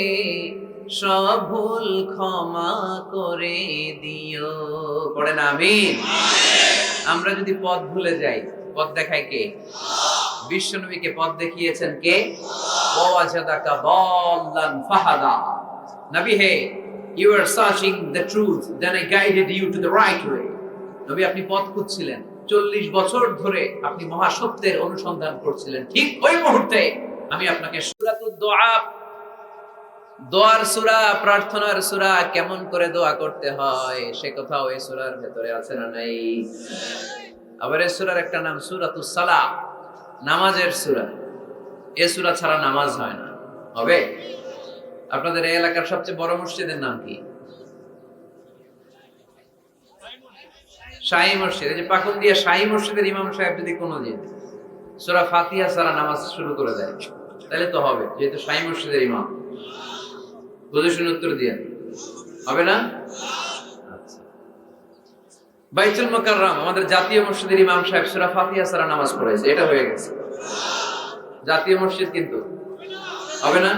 সব ভুল ক্ষমা করে দিও। পড়েন আমিন। আমরা যদি পথ ভুলে যাই, পথ দেখায় কে? বিশ্বনবীকে পথ দেখিয়েছেন কে? ওয়াজাদাকা দাল্লান ফাহাদা। নবী হে, you were searching the truth, then I guided you to the right way. নবী আপনি পথ খুঁজছিলেন, 40 বছর ধরে আপনি মহাসত্যের অনুসন্ধান করছিলেন, ঠিক ওই মুহূর্তে আমি আপনাকে সূরাতুদ দুআ, দোয়ার সূরা, প্রার্থনার সূরা, কেমন করে দোয়া করতে হয় সে কথাও এই সূরার ভেতরে আছে না নাই? আবার এই সূরার একটা নাম সূরাতুস সালাহ, নামাজের সূরা। এই সূরা ছাড়া নামাজ হয় না। হবে? আপনাদের এই এলাকার সবচেয়ে বড় মসজিদের নাম কি? শাহী মসজিদ। এই যে পাকুন্দিয়া শাহী মসজিদের ইমাম সাহেব যদি কোনোদিন সূরা ফাতিহা ছাড়া নামাজ শুরু করে দেয় তাহলে তো হবে, যেহেতু শাহী মসজিদের ইমাম। বুঝে শুনে উত্তর দিয়ে হবে না? আচ্ছা, বাইতুল মুকাররম আমাদের জাতীয় মসজিদের ইমাম সাহেব সূরা ফাতিহা ছাড়া নামাজ পড়াইছে, এটা হয়ে গেছে জাতীয় মসজিদ, কিন্তু হবে না?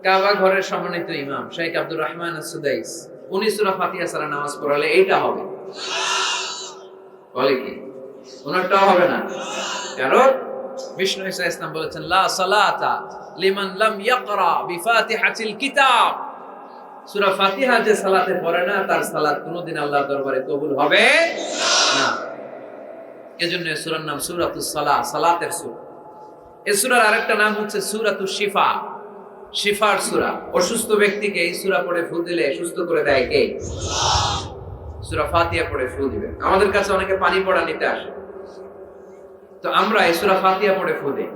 কাবা ঘরের সম্মানিত ইমাম শেখ আব্দুর রহমান আস-সুদাইস, উনি সূরা ফাতিহা ছাড়া নামাজ পড়ালে এইটা হবে। বলে কি? ওনারটাও হবে না? কারণ বিষ্ণু ঈসা ইসলাম বলেছেন লা সালাতা লিমান লাম ইয়াকরা বিফাতিহাতিল কিতাব। সূরা ফাতিহা যে সালাতে পড়ে না তার সালাত কোনোদিন আল্লাহর দরবারে কবুল হবে না। এজন্য এই সূরার নাম সূরাতুস সালাহ, সালাতের সূরা। এই সূরার আরেকটা নাম হচ্ছে সূরাতুশ শিফা, শিফার সূরা। অসুস্থ ব্যক্তিকে এই সূরা পড়ে ফু দিলে সুস্থ করে দেয় কে? সূরা ফাতিহা পড়ে ফু দিবেন। আমাদের কাছে অনেকে পানি পড়া নিতে আসে, তো আমরা এই সূরা ফাতিহা পড়ে ফু দিই।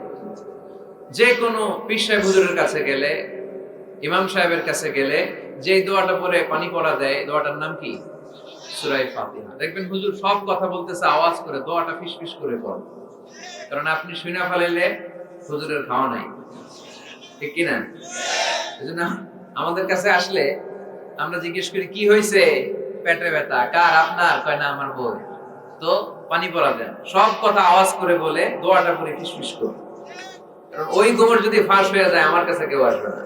যে কোনো পীর সাহেব হুজুরের কাছে গেলে, ইমাম সাহেবের কাছে গেলে যে দোয়াটা পড়ে পানি পড়া দেয়, দোয়াটার নাম কি? সূরা ফাতিহা। দেখবেন হুজুর সব কথা বলতেছে আওয়াজ করে, দোয়াটা ফিসফিস করে পড়ে, কারণ আপনি শুনে ফেলাইলে হুজুরের খাওয়া নাই, ঠিক কি না? এজন্য আমাদের কাছে আসলে আমরা জিজ্ঞেস করি কি হয়েছে, পেটে ব্যথা কার? আপনার? কয় না আমার বউ। তো পানি পড়া দেন, সব কথা আওয়াজ করে বলে দোয়াটা পড়ে ফিসফিস করে, কারণ ওই গোমর যদি ফাঁস হয়ে যায় আমার কাছে কেউ আসবে না।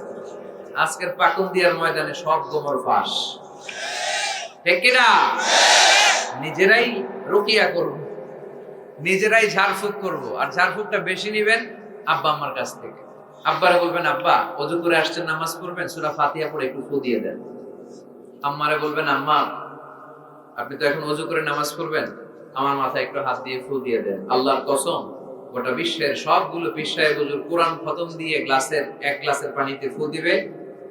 আজকের পাকুন্দিয়ার ময়দানে সব গোমর ফাঁস, ঠিক কি না? নিজেরাই রুকিয়া করব, নিজেরাই ঝাড়ফুঁক করব, আর ঝাড়ফুঁকটা বেশি নিবেন আব্বা আম্মার কাছ থেকে। আব্বারে বলবেন আব্বা ওযু করে আসছেন নামাজ পড়বেন, সূরা ফাতিহা পড়ে একটু ফু দিয়ে দেন। আম্মারে বলবেন আম্মা আপনি তো এখন ওযু করে নামাজ পড়বেন, আমার মাথায় একটু হাত দিয়ে ফু দিয়ে দেন। আল্লাহর কসম গোটা বিশ্বের সবগুলো পীর সাহেব হুজুর কোরআন খতম দিয়ে গ্লাসের এক গ্লাসের পানিতে ফু দিবে,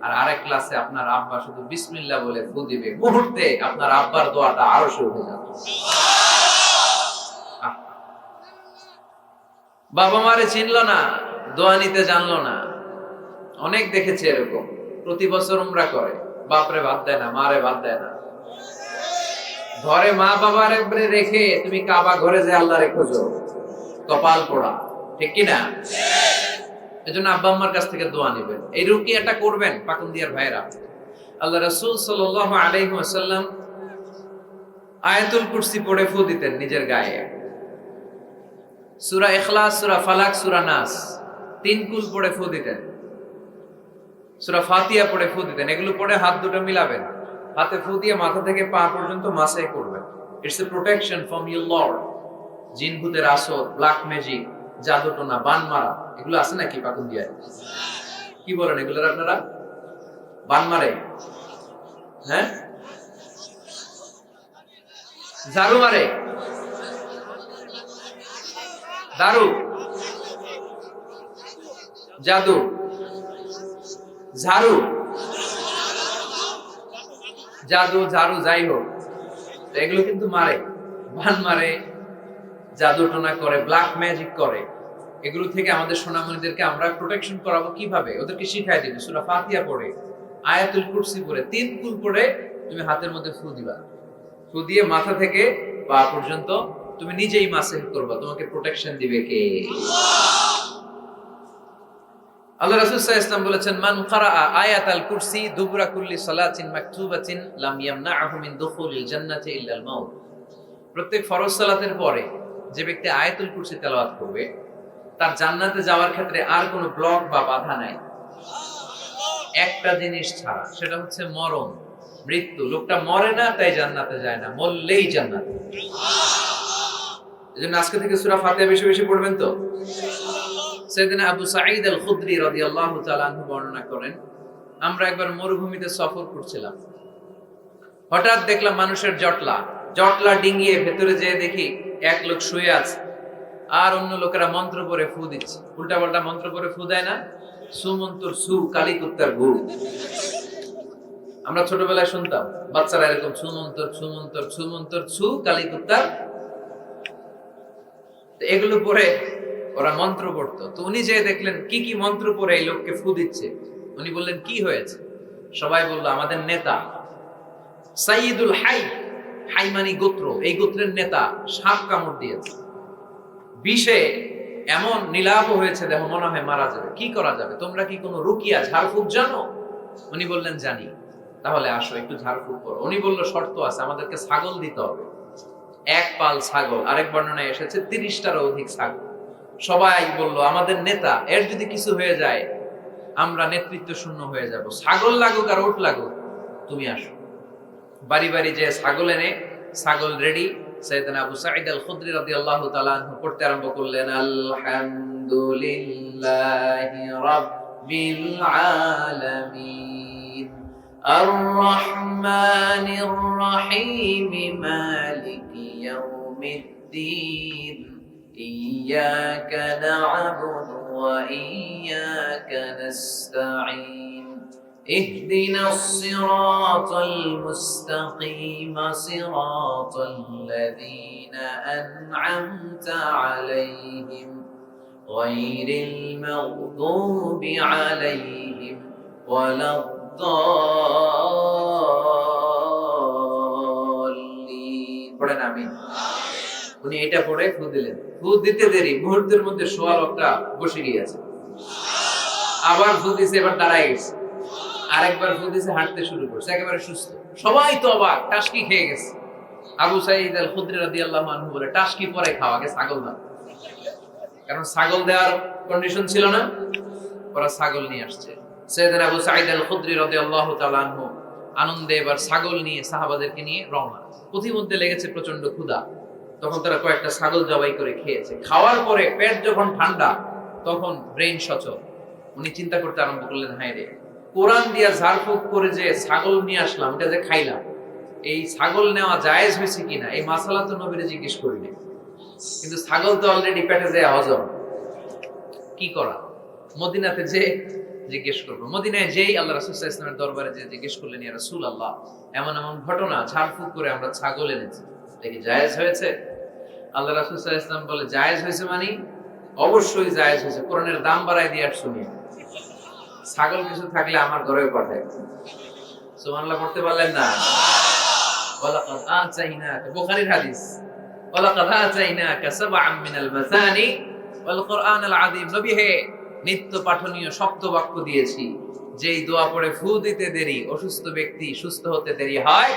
আর আরেক গ্লাসে আপনার আব্বা শুধু বিসমিল্লাহ বলে ফু দিবে, মুহূর্তে আপনার আব্বার দোয়াটা আরো শুরু হয়ে যাবে। বাবা মারে চিনলো না, দোয়া নিতে জানলো না। অনেক দেখেছি এরকম, প্রতি বছর উমরা করে, বাপরে ভাত দেয় না, মারে ভাত দেয় না। ঘরে মা বাবার রেখে তুমি কাবা ঘরে যে আল্লাহ রেখেছো, কপাল পোড়া, ঠিক কি না? এজন্য আব্বা আম্মার কাছ থেকে দোয়া নেবেন, এই রুকিয়াটা করবেন। পাকুন্দিয়ার ভাইরা, আল্লাহ রাসূল সাল্লাল্লাহু আলাইহি ওয়াসাল্লাম আয়াতুল কুরসি পড়ে ফু দিতেন নিজের গায়ে। সূরা ইখলাস, সূরা ফালাক, সূরা নাস, তিন কুল পড়ে ফু দিতেন। সূরা ফাতিহা পড়ে ফু দিতেন। এগুলো পড়ে হাত দুটো মিলাবেন, হাতে ফু দিয়ে মাথা থেকে পা পর্যন্ত মাসাই করবেন। It's a protection from your Lord. জিন ভূতের আসর, ব্ল্যাক ম্যাজিক, জাদুটোনা, বান মারা, এগুলো আছে নাকি পাকুন্দিয়ায়? কি বলেন এগুলোর আপনারা? বান মারে? হ্যাঁ, ঝাড়ু মারে, দারু, জাদু, ঝাড়ু, জাদু, ঝাড়ু, যাই হোক, এগুলো কিন্তু মারে, বান মারে, জাদু টোনা করে, ব্ল্যাক ম্যাজিক করে, এগুলো থেকে আমাদের সোনামণিদেরকে আমরা প্রোটেকশন করাবো কিভাবে? ওদেরকে শিখাই দিব সূরা ফাতিহা পড়ে, আয়াতুল কুরসি পড়ে, 3 কুল পড়ে তুমি হাতের মধ্যে ফু দিবা। ফু দিয়ে মাথা থেকে পা পর্যন্ত তুমি নিজেই মাসেহ করবা। তোমাকে প্রোটেকশন দিবে কে? আল্লাহ রাসূল সাল্লাল্লাহু আলাইহি ওয়াসাল্লাম বলেছেন, মান ক্বারাআ আয়াতাল কুরসি দুবরা কুল্লি সালাতিন মাকতুবাতিন লাম ইয়ামনাহু মিন দুখুলিল জান্নাতি ইল্লাল মাউত। প্রত্যেক ফরজ সালাতের পরে যে ব্যক্তি আয়াতুল কুরসি তেলাওয়াত করবে, তার জান্নাতে যাওয়ার ক্ষেত্রে আর কোনো ব্লক বা বাধা নাই, একটা জিনিস ছাড়া, সেটা হচ্ছে মরণ, মৃত্যু। লোকটা মরে না তাই জান্নাতে যায় না, মরলেই জান্নাতে। এজন্য আজকে থেকে সূরা ফাতিহা বেশি বেশি পড়বেন তো। সাইয়েদনা আবু সাঈদ আল খুদরি রাদিয়াল্লাহু তাআলা আনহু বর্ণনা করেন, আমরা একবার মরুভূমিতে সফর করছিলাম, হঠাৎ দেখলাম মানুষের জটলা ডিঙিয়ে ভেতরে যেয়ে দেখি এক লোক শুয়ে আছে, আর অন্য লোকেরা মন্ত্র পড়ে ফু দিচ্ছে। উল্টা পাল্টা মন্ত্র পড়ে ফু দেয় না, সুমন্তর সু কালী কুত্তার গু। আমরা ছোটবেলায় শুনতাম বাচ্চারা এরকম সুমন্তর সুমন্তর সুমন্তর সু কালী কুত্তার। এগুলো পড়ে ওরা মন্ত্র পড়তো। তো উনি যে দেখলেন কি কি মন্ত্র পড়ে এই লোককে ফু দিচ্ছে, উনি বললেন কি হয়েছে? সবাই বলল আমাদের নেতা সাইয়্যিদুল হাই, হাইমানি গোত্র, এই গোত্রের নেতা সাপ কামড় দিয়েছে, বিষে এমন নীলাভ হয়েছে দেহ মনে হয় মারা যাবে। কি করা যাবে? তোমরা কি কোনো রুকিয়া ঝাড়ফুঁক জানো? উনি বললেন জানি। তাহলে আসো একটু ঝাড়ফুঁক করো। উনি বলল শর্ত আছে, আমাদেরকে ছাগল দিতে হবে, 1 পাল ছাগল। আরেক বর্ণনায় এসেছে 30টারও অধিক ছাগল। সবাই বলল আমাদের নেতা, এর যদি কিছু হয়ে যায় আমরা নেতৃত্ব শূন্য হয়ে যাব, ছাগল লাগুক আর ওট লাগুক, তুমি আসো। বাড়ি বাড়ি যে ছাগল এনে, ছাগল রেডি। সাইয়েদনা আবু সাঈদ আল খুদরি রাদিয়াল্লাহু তাআলা আনহু পড়তে আরম্ভ করলেন, আলহামদুলিল্লাহি রাব্বিল আলামিন আর রহমানির রহিম মালিকি ইয়াউমিদ্দিন ইয়্যাকা না'বুদু ওয়া ইয়্যাকা নাস্তাঈন اهدنا الصراط المستقيم صراط الذين أنعمت عليهم غير المغضوب عليهم ولا الضالين। পড়েন আমিন। উনি এটা পড়ে ফু দিলেন। ফু দিতে দেরি, মুহূর্তের মধ্যে সোয়া লোকটা বসে গিয়েছে। আবার ফু দিছে, এবার দাঁড়ায় গেছে। আরেকবার ফু দিছে, হাঁটতে শুরু করছে, একেবারে সুস্থ। সবাই তো অবাক, টাসকি খেয়ে গেছে। আবু সাঈদ আল খুদরি রাদিয়াল্লাহু আনহু বলে, টাসকি পরে খাওয়া, আগে ছাগল দাও। কারণ ছাগল দেওয়ার কন্ডিশন ছিল না, ওরা ছাগল নিয়ে আসছে। সাইয়েদনা আবু সাঈদ আল খুদরি রাদিয়াল্লাহু তাআলা আনহু আনন্দে এবার ছাগল নিয়ে সাহাবাদেরকে নিয়ে রওনা। পথিমধ্যে লেগেছে প্রচন্ড ক্ষুধা, তখন তারা কয়েকটা ছাগল জবাই করে খেয়েছে। খাওয়ার পরে পেট যখন ঠান্ডা, তখন ব্রেইন সচল। উনি চিন্তা করতে আরম্ভ করলেন, হায় রে, কোরআন দিয়া ঝাড়ফুঁক করে যে ছাগল নিয়ে আসলাম, এটা যে খাইলাম, এই ছাগল নেওয়া জায়েজ হয়েছে কিনা এই মাসালা তো নবীরে জিজ্ঞেস করিনি। কিন্তু ছাগল তো অলরেডি পেটে যায় হজম, কি করা? মদিনাতে যে জিজ্ঞেস করবো। মদিনায় যেই আল্লাহ রাসূল সাল্লাল্লাহু আলাইহি ওয়াসাল্লামের দরবারে যে জিজ্ঞেস করলেন, ইয়া রাসূলুল্লাহ, এমন এমন ঘটনা, ঝাড়ফুঁক করে আমরা ছাগল এনেছি, এটা কি জায়েজ হয়েছে? আল্লাহ রাসূল সাল্লাল্লাহু আলাইহি ওয়াসাল্লাম বলে, জায়েজ হয়েছে মানে অবশ্যই জায়েজ হয়েছে, কোরআনের দাম বাড়ায় দিয়ে শুনি। ছাগল কিছু থাকলে আমার ঘরেও পাঠায়। সুবহানাল্লাহ পড়তে পারলেন না? ওয়ালাকাদ আতাইনাকা, বুখারীর হাদিস, ওয়ালাকাদ আতাইনাকা সাবআম মিনাল মাসানি ওয়াল কুরআনাল আযীম। নবী হে, নিত্য পাঠনীয় শব্দ বাক্য দিয়েছি, যেই দোয়া পড়ে ফু দিতে দেরি, অসুস্থ ব্যক্তি সুস্থ হতে দেরি হয়।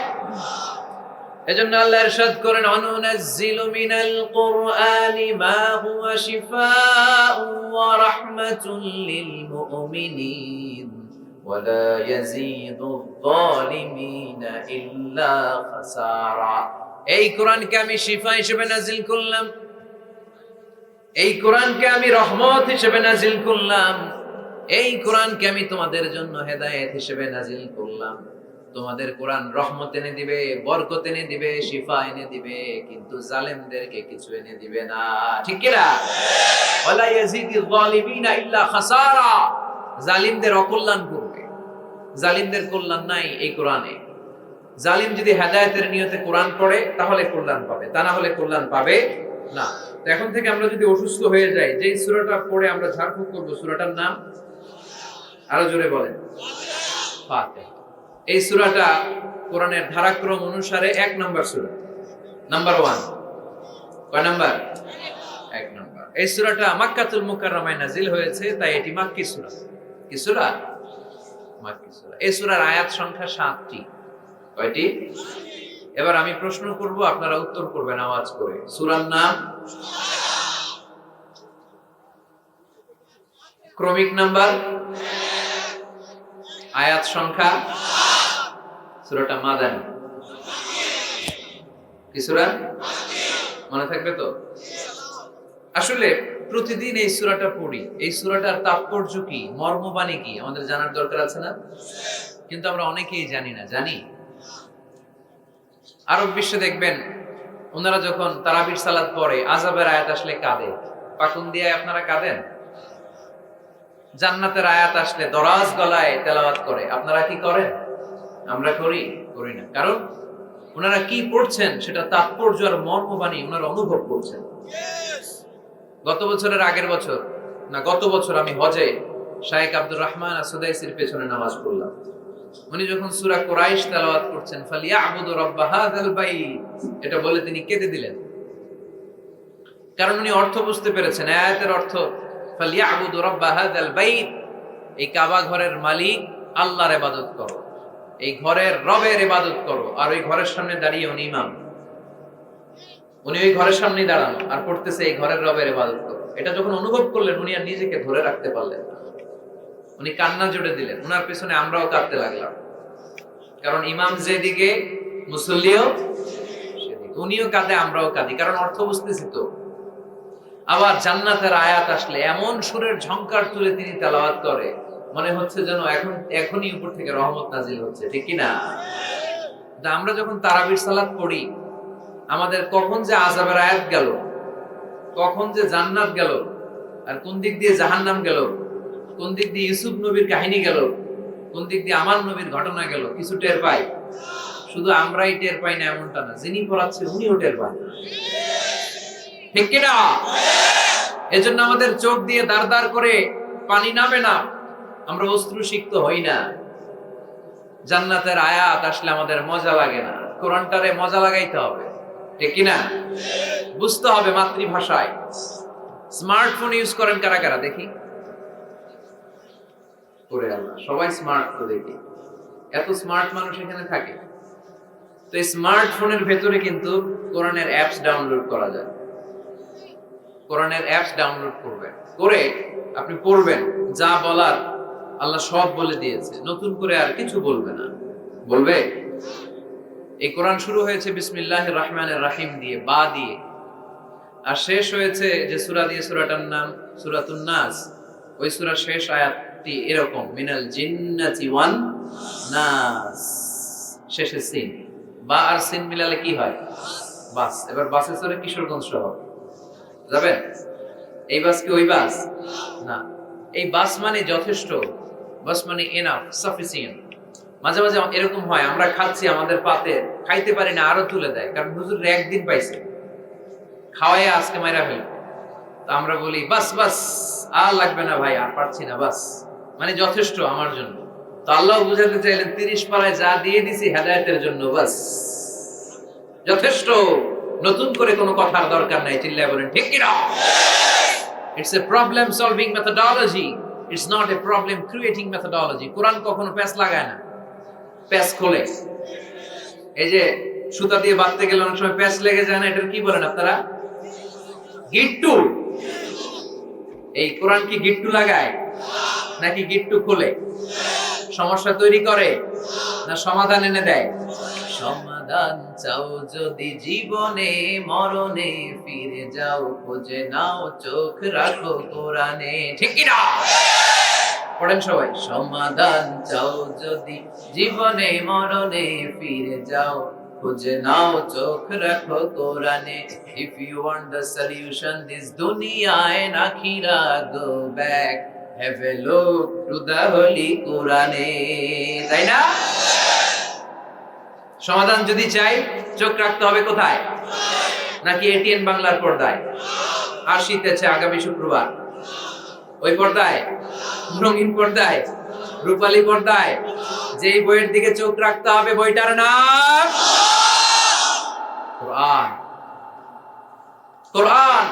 এজন্য আল্লাহ ইরশাদ করেন, অনুনাজ্জিলু মিনাল কুরআনি মা হুয়া শিফাউন ওয়া রাহমাতুল লিল মুমিনিন ওয়া লা ইয়াজিদুয যালিমিনা ইল্লা খাসারা। এই কোরআনকে আমি শিফা হিসেবে নাজিল করলাম, এই কোরআনকে আমি রহমত হিসেবে নাজিল করলাম, এই কোরআনকে আমি তোমাদের জন্য হেদায়েত হিসেবে নাজিল করলাম। তোমাদের কোরআন রহমত এনে দিবে, বরকত এনে দিবে, শিফা এনে দিবে, কিন্তু জালেমদেরকে কিছু এনে দিবে না। ঠিক কি না? ওয়ালা ইয়াজিদুয যালিমিনা ইল্লা খাসারা। জালিমদের অকল্যাণ করবে, জালিমদের কল্যাণ নাই এই কোরআনে। জালিম যদি হেদায়েতের নিয়তে কোরআন পড়ে তাহলে কল্যাণ পাবে, তা না হলে কল্যাণ পাবে না। তো এখন থেকে আমরা যদি অসুস্থ হয়ে যাই, যেই সূরাটা পড়ে আমরা ঝাড়ফুঁক করবো, সূরাটার নাম আরো জোরে বলেন, ফাতিহা। এই সূরাটা কোরআনের ধারাক্রম অনুসারে 1 নম্বর সূরা, নাম্বার 1। কয় নাম্বার? 1 নম্বর। এই সূরাটা মক্কাতুল মুকাররমায় নাজিল হয়েছে, তাই এটি মাক্কি সূরা। কি সূরা? মাক্কি সূরা। এই সূরার আয়াত সংখ্যা 7টি। কয়টি? এবার আমি প্রশ্ন করব, আপনারা উত্তর করবেন আওয়াজ করে। সূরার নাম, ক্রমিক নাম্বার, আয়াত সংখ্যা। সূরাটা মাদানী। কি সূরা? মনে থাকবে তো? আসলে প্রতিদিন এই সূরাটা পড়ি, এই সূরাটার তাৎপর্য কি, মর্মবাণী কি আমাদের জানার দরকার আছে না? কিন্তু আমরা অনেকেই জানি না। জানি? আরব বিশ্বে দেখবেন, ওনারা যখন তারাবির সালাত পড়ে, আযাবের আয়াত আসলে কাঁদে। পাকুন দিয়ে আপনারা কাঁদেন? জান্নাতের আয়াত আসলে দরাজ গলায় তেলাওয়াত করে। আপনারা কি করেন? আমরা করি? করি না। কারণ ওনারা কি পড়ছেন সেটা তাৎপর্য আর মর্মবাণী ওনারা অনুভব করছেন। গত বছরের আগের বছর না, গত বছর আমি হজে শাইখ আব্দুর রহমান আসুদাইসির পেছনে নামাজ পড়লাম। উনি যখন সূরা কুরাইশ তেলাওয়াত করছেন, ফালিয়াবুদু রাব্বা হাযাল বাইত, এটা বলে তিনি কেঁদে দিলেন। কারণ উনি অর্থ বুঝতে পেরেছেন। আয়াতের অর্থ ফালিয়াবুদু রাব্বা হাযাল বাইত, এই কাবা ঘরের মালিক আল্লাহর ইবাদত করো, এই ঘরের রবের ইবাদত করো। আর ওই ঘরের সামনে দাঁড়িয়ে উনি ইমাম, উনি ওই ঘরের সামনেই দাঁড়ানো আর পড়তেছে এই ঘরের রবের ইবাদত করো। এটা যখন অনুভব করলেন, উনি আর নিজেকে ধরে রাখতে পারলেন না, উনি কান্না জুড়ে দিলেন। উনার পেছনে আমরাও কাঁদতে লাগলাম, কারণ ইমাম যেদিকে মুসল্লিও সেদিকে। উনিও কাঁদে, আমরাও কাঁদি, কারণ অর্থ বুঝতেছি তো। আবার জান্নাতের আয়াত আসলে এমন সুরের ঝংকার তুলে তিনি তেলাওয়াত করে, মনে হচ্ছে যেন এখনই উপর থেকে রহমত নাজিল হচ্ছে, ঠিক কি না? আমরা যখন তারাবির সালাত পড়ি, আমাদের কখন যে আযাবের আয়াত গেল, কখন যে জান্নাত গেল, আর কোন দিক দিয়ে জাহান্নাম গেল, কোন দিক দিয়ে ইউসুফ নবীর কাহিনী গেল, কোন দিক দিয়ে আমার নবীর ঘটনা গেল, কিছু টের পাই। শুধু আমরাই টের পাই না এমনটা না, যিনি পড়াচ্ছে উনিও টের পান, ঠিক কি না? এজন্য আমাদের চোখ দিয়ে দাঁড় দাঁড় করে পানি নামে না, আমরা অশ্রুসিক্ত হই না। জান্নাতের আয়াত আসলে আমাদের মজা লাগে না, কোরআনটারে মজা লাগাইতে হবে, ঠিক কি না? বুঝতে হবে মাতৃভাষায়। স্মার্টফোন ইউজ করেন কারা কারা দেখি? করে আল্লাহ, সবাই স্মার্ট তো দেখি, এত স্মার্ট মানুষ এখানে থাকে। তো এই স্মার্টফোনের ভেতরে কিন্তু কোরআনের অ্যাপস ডাউনলোড করা যায়। কোরআনের অ্যাপস ডাউনলোড করবেন, করে আপনি পড়বেন, যা বলার আল্লাহ সব বলে দিয়েছে, নতুন করে আর কিছু বলবে না। বলবে? এই কোরআন শুরু হয়েছে বিসমিল্লাহির রহমানির রহিম দিয়ে, বা দিয়ে, আর শেষ হয়েছে যে সূরা দিয়ে, সূরাটার নাম সূরাতুন নাস। ওই সূরার শেষ আয়াতটি এরকম, মিনাল জিন্নাতি ওয়ান নাস, শেষে সিন। বা আর সিন মিলালে কি হয়? বাস। এবার বাসে চড়ে কিশোরগঞ্জ শহর যাবেন? এই বাস কি ওই বাস না, এই বাস মানে যথেষ্ট, বাস মানে এনাফ, সাফিসিয়েন্ট। মাঝে মাঝে এরকম হয়, আমরা খাচ্ছি, আমাদের পাতে খাইতে পারি না, আরো তুলে দেয়, কারণ হুজুর একদিন পাইছে, খাওয়াই আজকে মাইরা ফেল। তো আমরা বলি বাস বাস, আর লাগবে না ভাই, আর পারছি না, বাস মানে যথেষ্ট আমার জন্য। তো আল্লাহ বুঝাতে চাইলেন 30 পারায় যা দিয়ে দিছি হেদায়েতের জন্য, বাস যথেষ্ট, নতুন করে কোনো কথার দরকার নাই। চিল্লায় বলেন ঠিক কি না? It's a problem solving methodology, it's not a problem creating methodology. কোরআন কখনো প্যাচ লাগায় না, প্যাচ খোলে। এই যে সুতা দিয়ে বাঁধতে গেলে অনেক সময় প্যাচ লেগে যায় না, এটার কি বলেন আপনারা? গিট্টু। এই কোরআন কি গিট্টু লাগায় নাকি গিট্টু খোলে? সমস্যা তৈরি করে না সমাধান এনে দেয়? সমাধান চাও যদি জীবনে মরণে, ফিরে যাও খুঁজে নাও, চোখ রাখো কোরআনে, ঠিক কি না? পড়েন সবাই। সমাধান চাও যদি জীবনে মরণে, ফিরে যাও খুঁজে নাও, চোখ রাখো কোরআনে। If you want the solution this dunya and akhira, go back, have a look to the holy Quran. তাই না? সমাধান যদি চাই, চোখ রাখতে হবে কোথায়? নাকি এটিএন বাংলার পর্দায়? আসিতেছে আগামী শুক্রবার। ওই পর্দায়, রঙিন পর্দায়, রূপালী পর্দায় যেই বইয়ের দিকে চোখ রাখতে হবে, বইটার নাম কোরআন। কোরআন,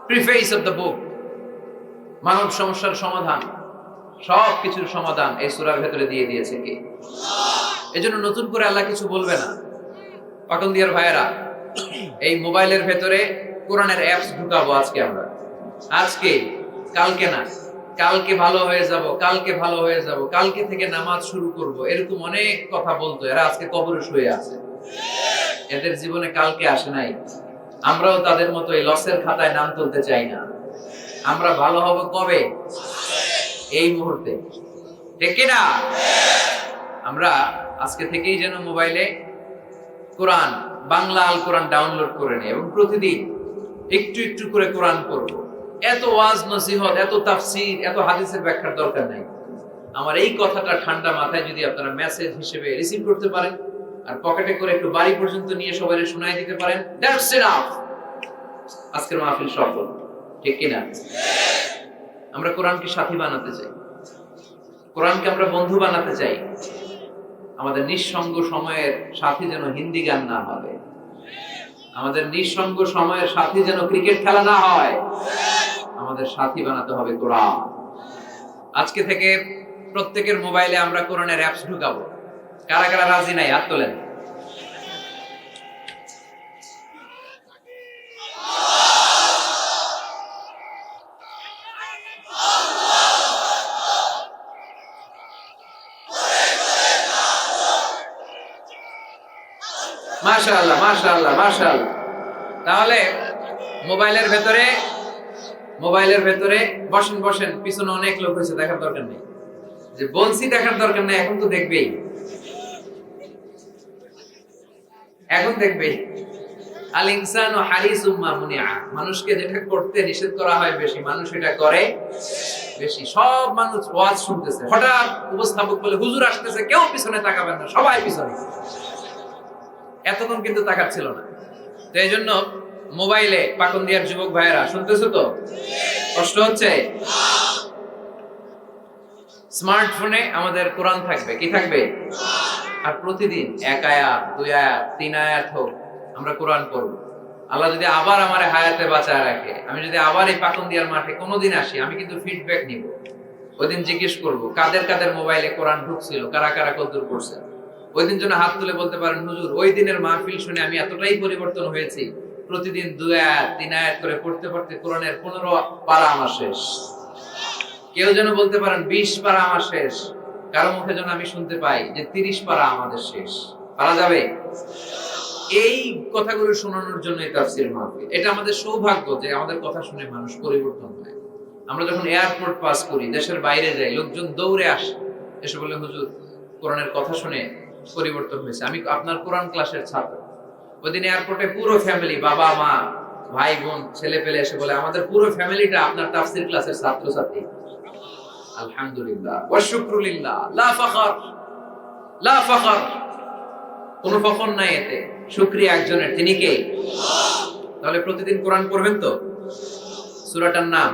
প্রিফেস অফ দ্য বুক, মানব সমস্যার সমাধান, সব কিছুর সমাধান এই সূরার ভেতরে দিয়ে দিয়েছে কে? এজন্য নতুন করে আল্লাহ কিছু বলবে না। পাটন দিয়ার ভাইয়েরা, এই মোবাইলের ভেতরে কোরআনের অ্যাপস ঢুকাবো আজকে আমরা। আজকে, কালকে না, কালকে ভালো হয়ে যাব, কালকে ভালো হয়ে যাব, কালকে থেকে নামাজ শুরু করব, এরকম অনেক কথা বলতো। এরা আজকে কবরে শুয়ে আছে, এদের জীবনে কালকে আসে নাই। আমরাও তাদের মতো এই লসের খাতায় নাম তুলতে চাই না। আমরা ভালো হব কবে? এই মুহূর্তে, ঠিক কিনা? আমরা আজকে থেকেই যেন মোবাইলে কোরআন, বাংলা আল কোরআন ডাউনলোড করে নিই এবং প্রতিদিন একটু একটু করে কোরআন পড়ব। এত ওয়াজ নসিহত, এত তাফসীর, এত হাদিসের ব্যাখ্যার দরকার নাই। আমার এই কথাটা ঠান্ডা মাথায় যদি আপনারা মেসেজ হিসেবে রিসিভ করতে পারেন আর পকেটে করে একটু বাড়ি পর্যন্ত নিয়ে সবাই শোনায় দিতে পারেন, দ্যাটস এনাফ। আজকের মাহফিল সফল, ঠিক কিনা? আমরা কোরআনকে সাথী বানাতে চাই, কোরআনকে আমরা বন্ধু বানাতে চাই। আমাদের নিঃসঙ্গ সময়ের সাথী যেন হিন্দি গান না হবে, আমাদের নিঃসঙ্গ সময়ের সাথী যেন ক্রিকেট খেলা না হয়। আমাদের সাথী বানাতে হবে কোরআন। আজকে থেকে প্রত্যেকের মোবাইলে আমরা কোরআনের অ্যাপস ঢুকাবো। কারা কারা রাজি নাই হাত তোলেন। মাশাআল্লাহ, মাশাআল্লাহ, মাশাআল্লাহ। তাহলে মোবাইলের ভেতরে বসেন বসেন, পিছনে অনেক লোক হয়েছে, দেখার দরকার নেই। যে বলছি দেখার দরকার নেই, এখন তো দেখবেই, এখন দেখবেই। আল ইনসানু হারিসুম মা মুনিআ, মানুষকে যেটা করতে নিষেধ করা হয় বেশি, মানুষ এটা করে বেশি। সব মানুষ ওয়াজ শুনতেছে, হঠাৎ উপস্থাপক বলে হুজুর আসতেছে, কেউ পিছনে তাকাবেন না, সবাই পিছনে। এতক্ষণ কিন্তু তাকাচ্ছিল না। তো এই জন্য মোবাইলে পাকন দিয়ার যুবক ভাইয়েরা শুনতেছো তো? কষ্ট হচ্ছে? স্মার্টফোনে আমাদের কোরআন থাকবে, কি থাকবে? আর প্রতিদিন 1 আয়াত, 2 আয়াত, 3 আয়াত হোক, আমরা কোরআন পড়ব। আল্লাহ যদি আবার আমারে হায়াতে বাঁচায় রাখে, আমি যদি আবার এই পাকন দিয়ার মাঠে কোনোদিন আসি, আমি কিন্তু ফিডব্যাক নিব। ওইদিন জিজ্ঞেস করব কাদের কাদের মোবাইলে কোরআন ঢুকছিল, কারা কারা কতদূর পড়ছে। ওই দিন যেন হাত তুলে বলতে পারেন, হুজুর ওই দিনের মাহফিল শুনে আমি এতটাই পরিবর্তন হয়েছি, প্রতিদিন 2 আয়াত 3 আয়াত করে পড়তে পড়তে কোরআনের 15 পারা আমার শেষ। কেউ যেন বলতে পারেন 20 পারা আমার শেষ। কারো মুখে যেন আমি শুনতে পাই যে 30 পারা আমাদের শেষ। পারা যাবে? এই কথাগুলো শোনানোর জন্য এই তাফসীর মাহফিল। এটা আমাদের সৌভাগ্য যে আমাদের কথা শুনে মানুষ পরিবর্তন হয়। আমরা যখন এয়ারপোর্ট পাস করি, দেশের বাইরে যাই, লোকজন দৌড়ে আসে, এসে বলে হুজুর কোরআনের কথা শুনে পরিবর্তন হয়েছে, আমি আপনার কোরআন ক্লাসের ছাত্র। ওইদিন এয়ারপোর্টে পুরো ফ্যামিলি, বাবা মা ভাই বোন ছেলে পেলে এসে বলে আমাদের পুরো ফ্যামিলিটা আপনার তাফসীর ক্লাসের ছাত্র ছাত্রী। আলহামদুলিল্লাহ ওয়া শুকরুলিল্লাহ, লা ফখর, লা ফখর, কোনো ফখর নাই এতে, শুকরিয়া একজনের, তিনি কে? তাহলে প্রতিদিন কোরআন পড়বেন তো? সূরাটার নাম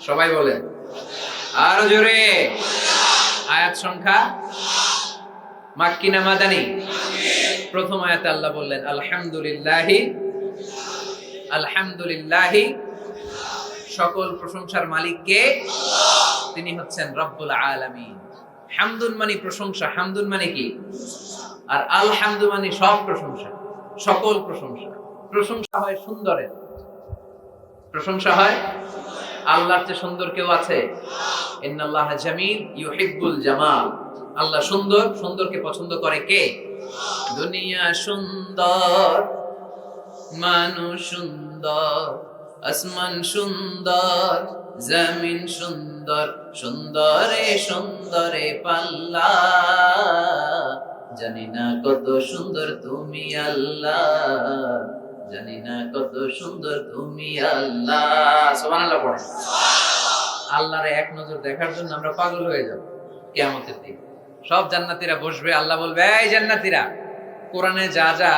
সবাই বলেন আরো জোরে। আয়াত সংখ্যা মাক্কি না মাদানী? প্রথম আয়াতে আল্লাহ বললেন আলহামদুলিল্লাহি, আলহামদুলিল্লাহি, সকল প্রশংসার মালিক কে? তিনি হচ্ছেন রব্বুল আলামিন। হামদুন মানে প্রশংসা, হামদুন মানে কি? আর আলহামদু মানে সব প্রশংসা, সকল প্রশংসা। প্রশংসা হয় সুন্দরের, প্রশংসা হয় আল্লাহর চেয়ে সুন্দর কেউ আছে? ইন্নাল্লাহা জামিল ইউহিব্বুল জামাল। আল্লাহ সুন্দর, সুন্দরকে পছন্দ করে কে? দুনিয়া সুন্দর, মানুষ সুন্দর, আসমান সুন্দর, জমিন সুন্দর, সুন্দরে সুন্দরে পাল্লা, জানি না কত সুন্দর তুমি আল্লাহ, জানি না কত সুন্দর তুমি আল্লাহ। সুবহানাল্লাহ পড়েন। আল্লাহর এক নজর দেখার জন্য আমরা পাগল হয়ে যাব কিয়ামতের দিন। সব জান্নাতীরা বসবে, আল্লাহ বলবে এই জান্নাতীরা, কোরআনে যা যা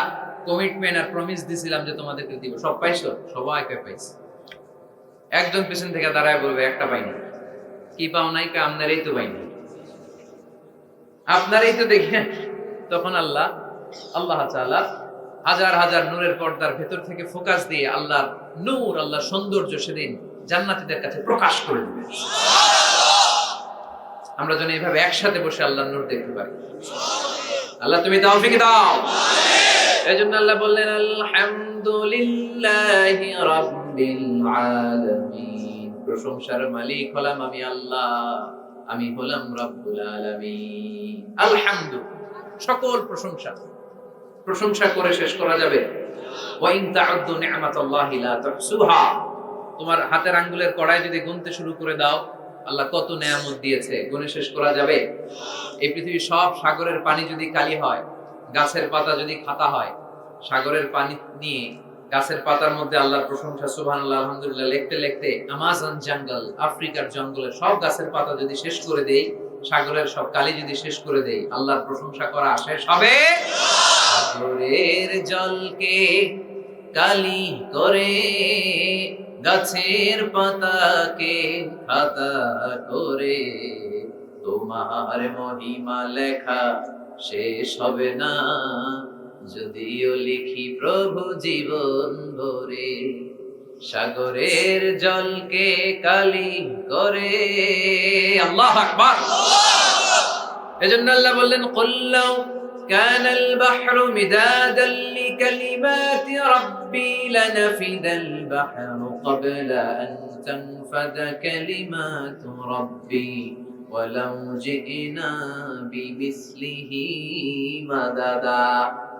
কমিটমেন্ট আর প্রমিস দিছিলাম যে তোমাদেরকে দিব, সব পাইছো? সবাই পাইছে। একজন পেছন থেকে দাঁড়ায় বলবে একটা পাইনি। কি পাও নাই? আপনারই তো পাইনি, আপনারই তো দেখে। তখন আল্লাহ তাআলা হাজার হাজার নূরের পর্দার ভেতর থেকে ফোকাস দিয়ে আল্লাহর নূর, আল্লাহর সৌন্দর্য সেদিন জান্নাতীদের কাছে প্রকাশ করে দিবে। আমরা যেন এইভাবে একসাথে বসে আল্লাহর নূর দেখতে পারি। আল্লাহ তুমি তৌফিক দাও। এজন্য আল্লাহ বললেন আলহামদুলিল্লাহি রাব্বিল আলামিন, প্রশংসার মালিক হলাম আমি আল্লাহ, আমি হলাম রব্বুল আলামিন। আলহামদু, সকল প্রশংসা, প্রশংসা করে শেষ করা যাবে? ওয়া ইন তা'উদ্দু নি'মাতাল্লাহি লা তুহসুহা, তোমার হাতের আঙ্গুলের কড়াই যদি গুনতে শুরু করে দাও আল্লাহ কত নেয়ামত দিয়েছে, গুনে শেষ করা যাবে? এই পৃথিবীর সব সাগরের পানি যদি কালি হয়, গাছের পাতা যদি খাতা হয়, সাগরের পানি নিয়ে গাছের পাতার মধ্যে আল্লাহর প্রশংসা সুবহানাল্লাহ আলহামদুলিল্লাহ লিখতে লিখতে আমাজন জঙ্গল, আফ্রিকার জঙ্গলের সব গাছের পাতা যদি শেষ করে দেই, সাগরের সব কালি যদি শেষ করে দেই, আল্লাহর প্রশংসা করা শেষ হবে? সাগরের জলকে কালি করে, গাছের পাতাকে খাতা করে, তোমার মহিমা লেখা শেষ হবে না, যদিও লিখি প্রভু জীবন ভরে। সাগরের জলকে কালি করে। আল্লাহু আকবার। এজন্য আল্লাহ বললেন কুল্লাউ কানাল বাহরু মিদাদান লিকালিমাতি রাব্বি লানাফিদাল বাহরু ক্বাবলা আন তানফাদা কালিমাতু রাব্বি ওয়ালাউ জিনা বিমিসলিহি মাদাদা।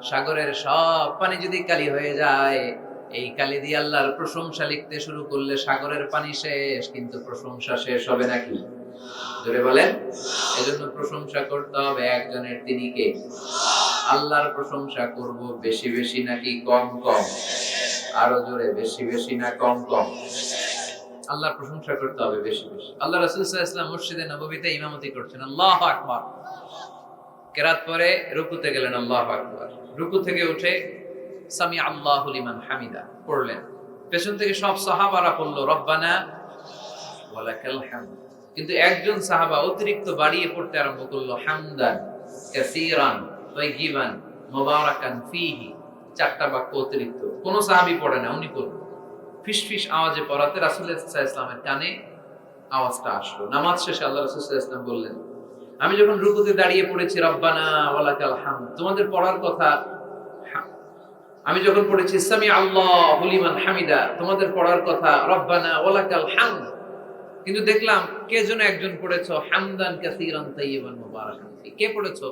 সাগরের সব পানি যদি কালি হয়ে যায়, এই কালি দিয়ে আল্লাহর প্রশংসা লিখতে শুরু করলে সাগরের পানি শেষ, কিন্তু প্রশংসা শেষ হবে নাকি? জোরে বলেন। এজন্য প্রশংসা করতে হবে একজনের, তিনি কে? আল্লাহর প্রশংসা করব বেশি বেশি নাকি কম কম? আরো জোরে, বেশি বেশি না কম কম? আল্লাহর প্রশংসা করতে হবে বেশি বেশি। আল্লাহ রাসূল সাল্লাল্লাহু আলাইহি ওয়াসাল্লাম মসজিদে নববীতে ইমামতি করছেন, আল্লাহু আকবার। কেরাত পরে রুকুতে গেলেন, আল্লাহু আকবার। রুকু থেকে উঠে সামি আল্লাহু লিমান হামিদা পড়লেন। পেছন থেকে সব সাহাবারা পড়ল রব্বানা ওয়ালাকাল হামদ। কিন্তু একজন সাহাবা অতিরিক্ত বাড়িয়ে পড়তে আরম্ভ করলো হামদান কাসীরান তাইয়িবান মুবারাকান ফীহি। চারটা বাক্য অতিরিক্ত, কোন সাহাবী পড়ে না, উনি পড়ল। ফিসফিস আওয়াজে পড়াতে রাসূল সাল্লাল্লাহু আলাইহি ওয়াসাল্লামের কানে আওয়াজটা আসলো। নামাজ শেষে আল্লাহ রাসূল সাল্লাল্লাহু আলাইহি ওয়াসাল্লাম বললেন, আমি যখন রুকুতে দাঁড়িয়ে পড়েছি রব্বানা ওয়ালাকাল হামদ, তোমাদের পড়ার কথা, আমি যখন পড়েছি সামি আল্লাহু লিমান হামিদা, তোমাদের পড়ার কথা রব্বানা ওয়ালাকাল হামদ, কিন্তু দেখলাম কে যেন একজন পড়েছো হামদান কাসীরান তাইয়িবান মুবারাকান ফি। কে পড়েছো?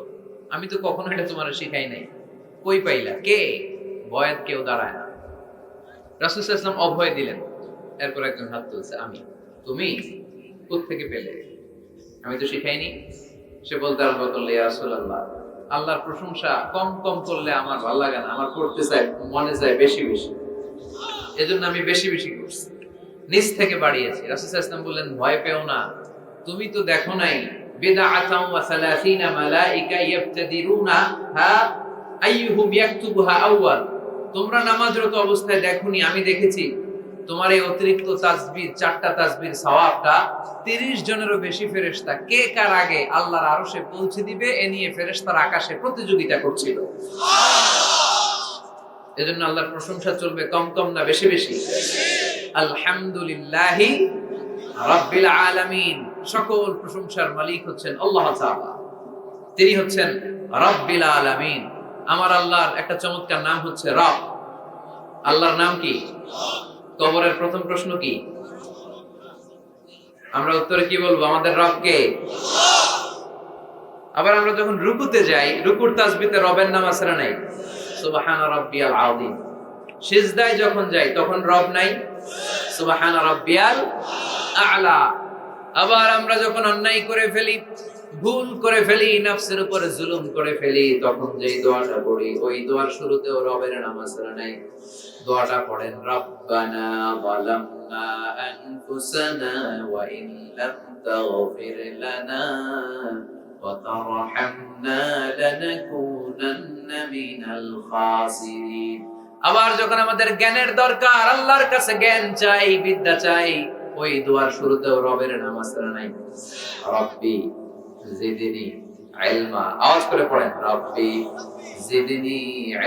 আমি তো কখনো এটা তোমারে শিখাই নাই। কই পাইলা? কে? বয়াত কেউ দাঁড়ায় না। রাসূল সাল্লাল্লাহু আলাইহি ওয়াসাল্লাম অভয় দিলেন। এরপর একজন হাত তুলছে, আমি। তুমি কোত্থেকে পেলে? আমি তো শিখাইনি। সে বলতে আরম্ভ করলো, ইয়া রাসূলুল্লাহ, আল্লাহর প্রশংসা কম কম করলে আমার ভালো লাগে না, আমার করতে চাই, মনে চায় বেশি বেশি, এজন্য আমি বেশি বেশি করছি, নিজ থেকে বাড়িয়েছি। রাসূল সাল্লাল্লাহু আলাইহি ওয়াসাল্লাম বললেন, ভয় পেও না, তুমি তো দেখো নাই বিদআতাও ওয়া 30 মালাইকা ইয়াবতাদিরুনা হা আইয়ুহুম ইয়াকতুবুহা আউয়াল। তোমরা নামাজরত অবস্থায় দেখোনি, আমি দেখেছি তোমার এই অতিরিক্ত তাসবিহ, চারটা তাসবির সওয়াবটা 30 জনেরও বেশি ফেরেশতা কে কার আগে আল্লাহর আরশে পৌঁছে দিবে, এ নিয়ে ফেরেশতারা আকাশে প্রতিযোগিতা করছিল। এজন্য আল্লাহর প্রশংসা চলবে কম কম না বেশি বেশি? আলহামদুলিল্লাহি রাব্বিল আলামিন। সকল প্রশংসার মালিক হচ্ছেন আল্লাহ তাআলা, তিনি হচ্ছেন রাব্বিল আলামিন। আমার আল্লাহর একটা চমৎকার নাম হচ্ছে রব। আল্লাহর নাম কি? কবরের প্রথম প্রশ্ন কি? আমরা উত্তরে কি বলবো? আমাদের রব কে? আবার আমরা যখন রুকুতে যাই, রুকুর তাসবিতে রবের নাম আছে না নাই? সুবহান রাব্বিয়াল আযীম। সিজদায় যখন যাই তখন রব নাই? সুবহান রাব্বিয়াল আ'লা। আবার আমরা যখন অন্যায় করে ফেলি, ভুল করে ফেলি, নফসের উপরে জুলুম করে ফেলি, তখন যেই দোয়াটা পড়ি, ওই দোয়ার শুরুতেও রবের নাম আছে না নাই? দোয়াটা পড়েন, রব্বানা যালামনা আনফুসানা ওয়া ইন লাম তাগফির লানা ওয়া তারহামনা লানাকুনান্না লানাকুনান্না মিনাল খাসিরিন। আবার যখন আমাদের জ্ঞানের দরকার, আল্লাহর কাছে জ্ঞান চাই, বিদ্যা চাই, ওই দুয়ার শুরুতেও রবের নাম আছে না নাই? রব্বি জিদনি ইলমা। আওয়াজ করে পড়েন, রব্বি জিদনি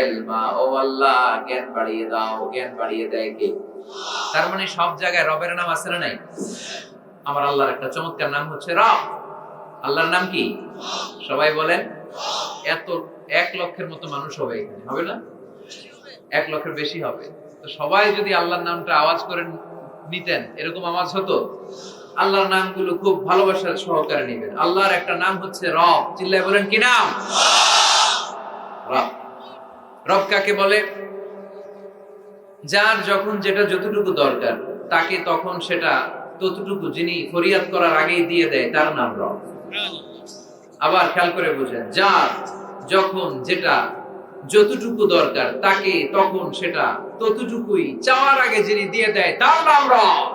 ইলমা। ও আল্লাহ, জ্ঞান বাড়িয়ে দাও। জ্ঞান বাড়িয়ে দেয় কে? তার মানে সব জায়গায় রবের নাম আছে না নাই? আমার আল্লাহর একটা চমৎকার নাম হচ্ছে রব। আল্লাহর নাম কি? সবাই বলেন। এত 1 লক্ষের মতো মানুষ হবে এখানে, হবে না? 1 লক্ষের বেশি হবে। তো সবাই যদি আল্লাহর নামটা আওয়াজ করে নিতেন, এরকম আওয়াজ হতো। আল্লাহর নামগুলো খুব ভালোবাসার সহকারে নেবেন। আল্লাহর একটা নাম হচ্ছে রব। চিল্লায় বলেন, কি নাম? রব। রব কাকে বলে? যার যখন যেটা যতটুকু দরকার, তাকে তখন সেটা ততটুকু যিনি ফরিয়াদ করার আগেই দিয়ে দেয়, তার নাম রব। আবার খেয়াল করে বুঝেন, যার যখন যেটা যতটুকু দরকার, তাকে তখন সেটা ততটুকুই চাওয়ার আগে যিনি দিয়ে দেয়, তার নাম রব।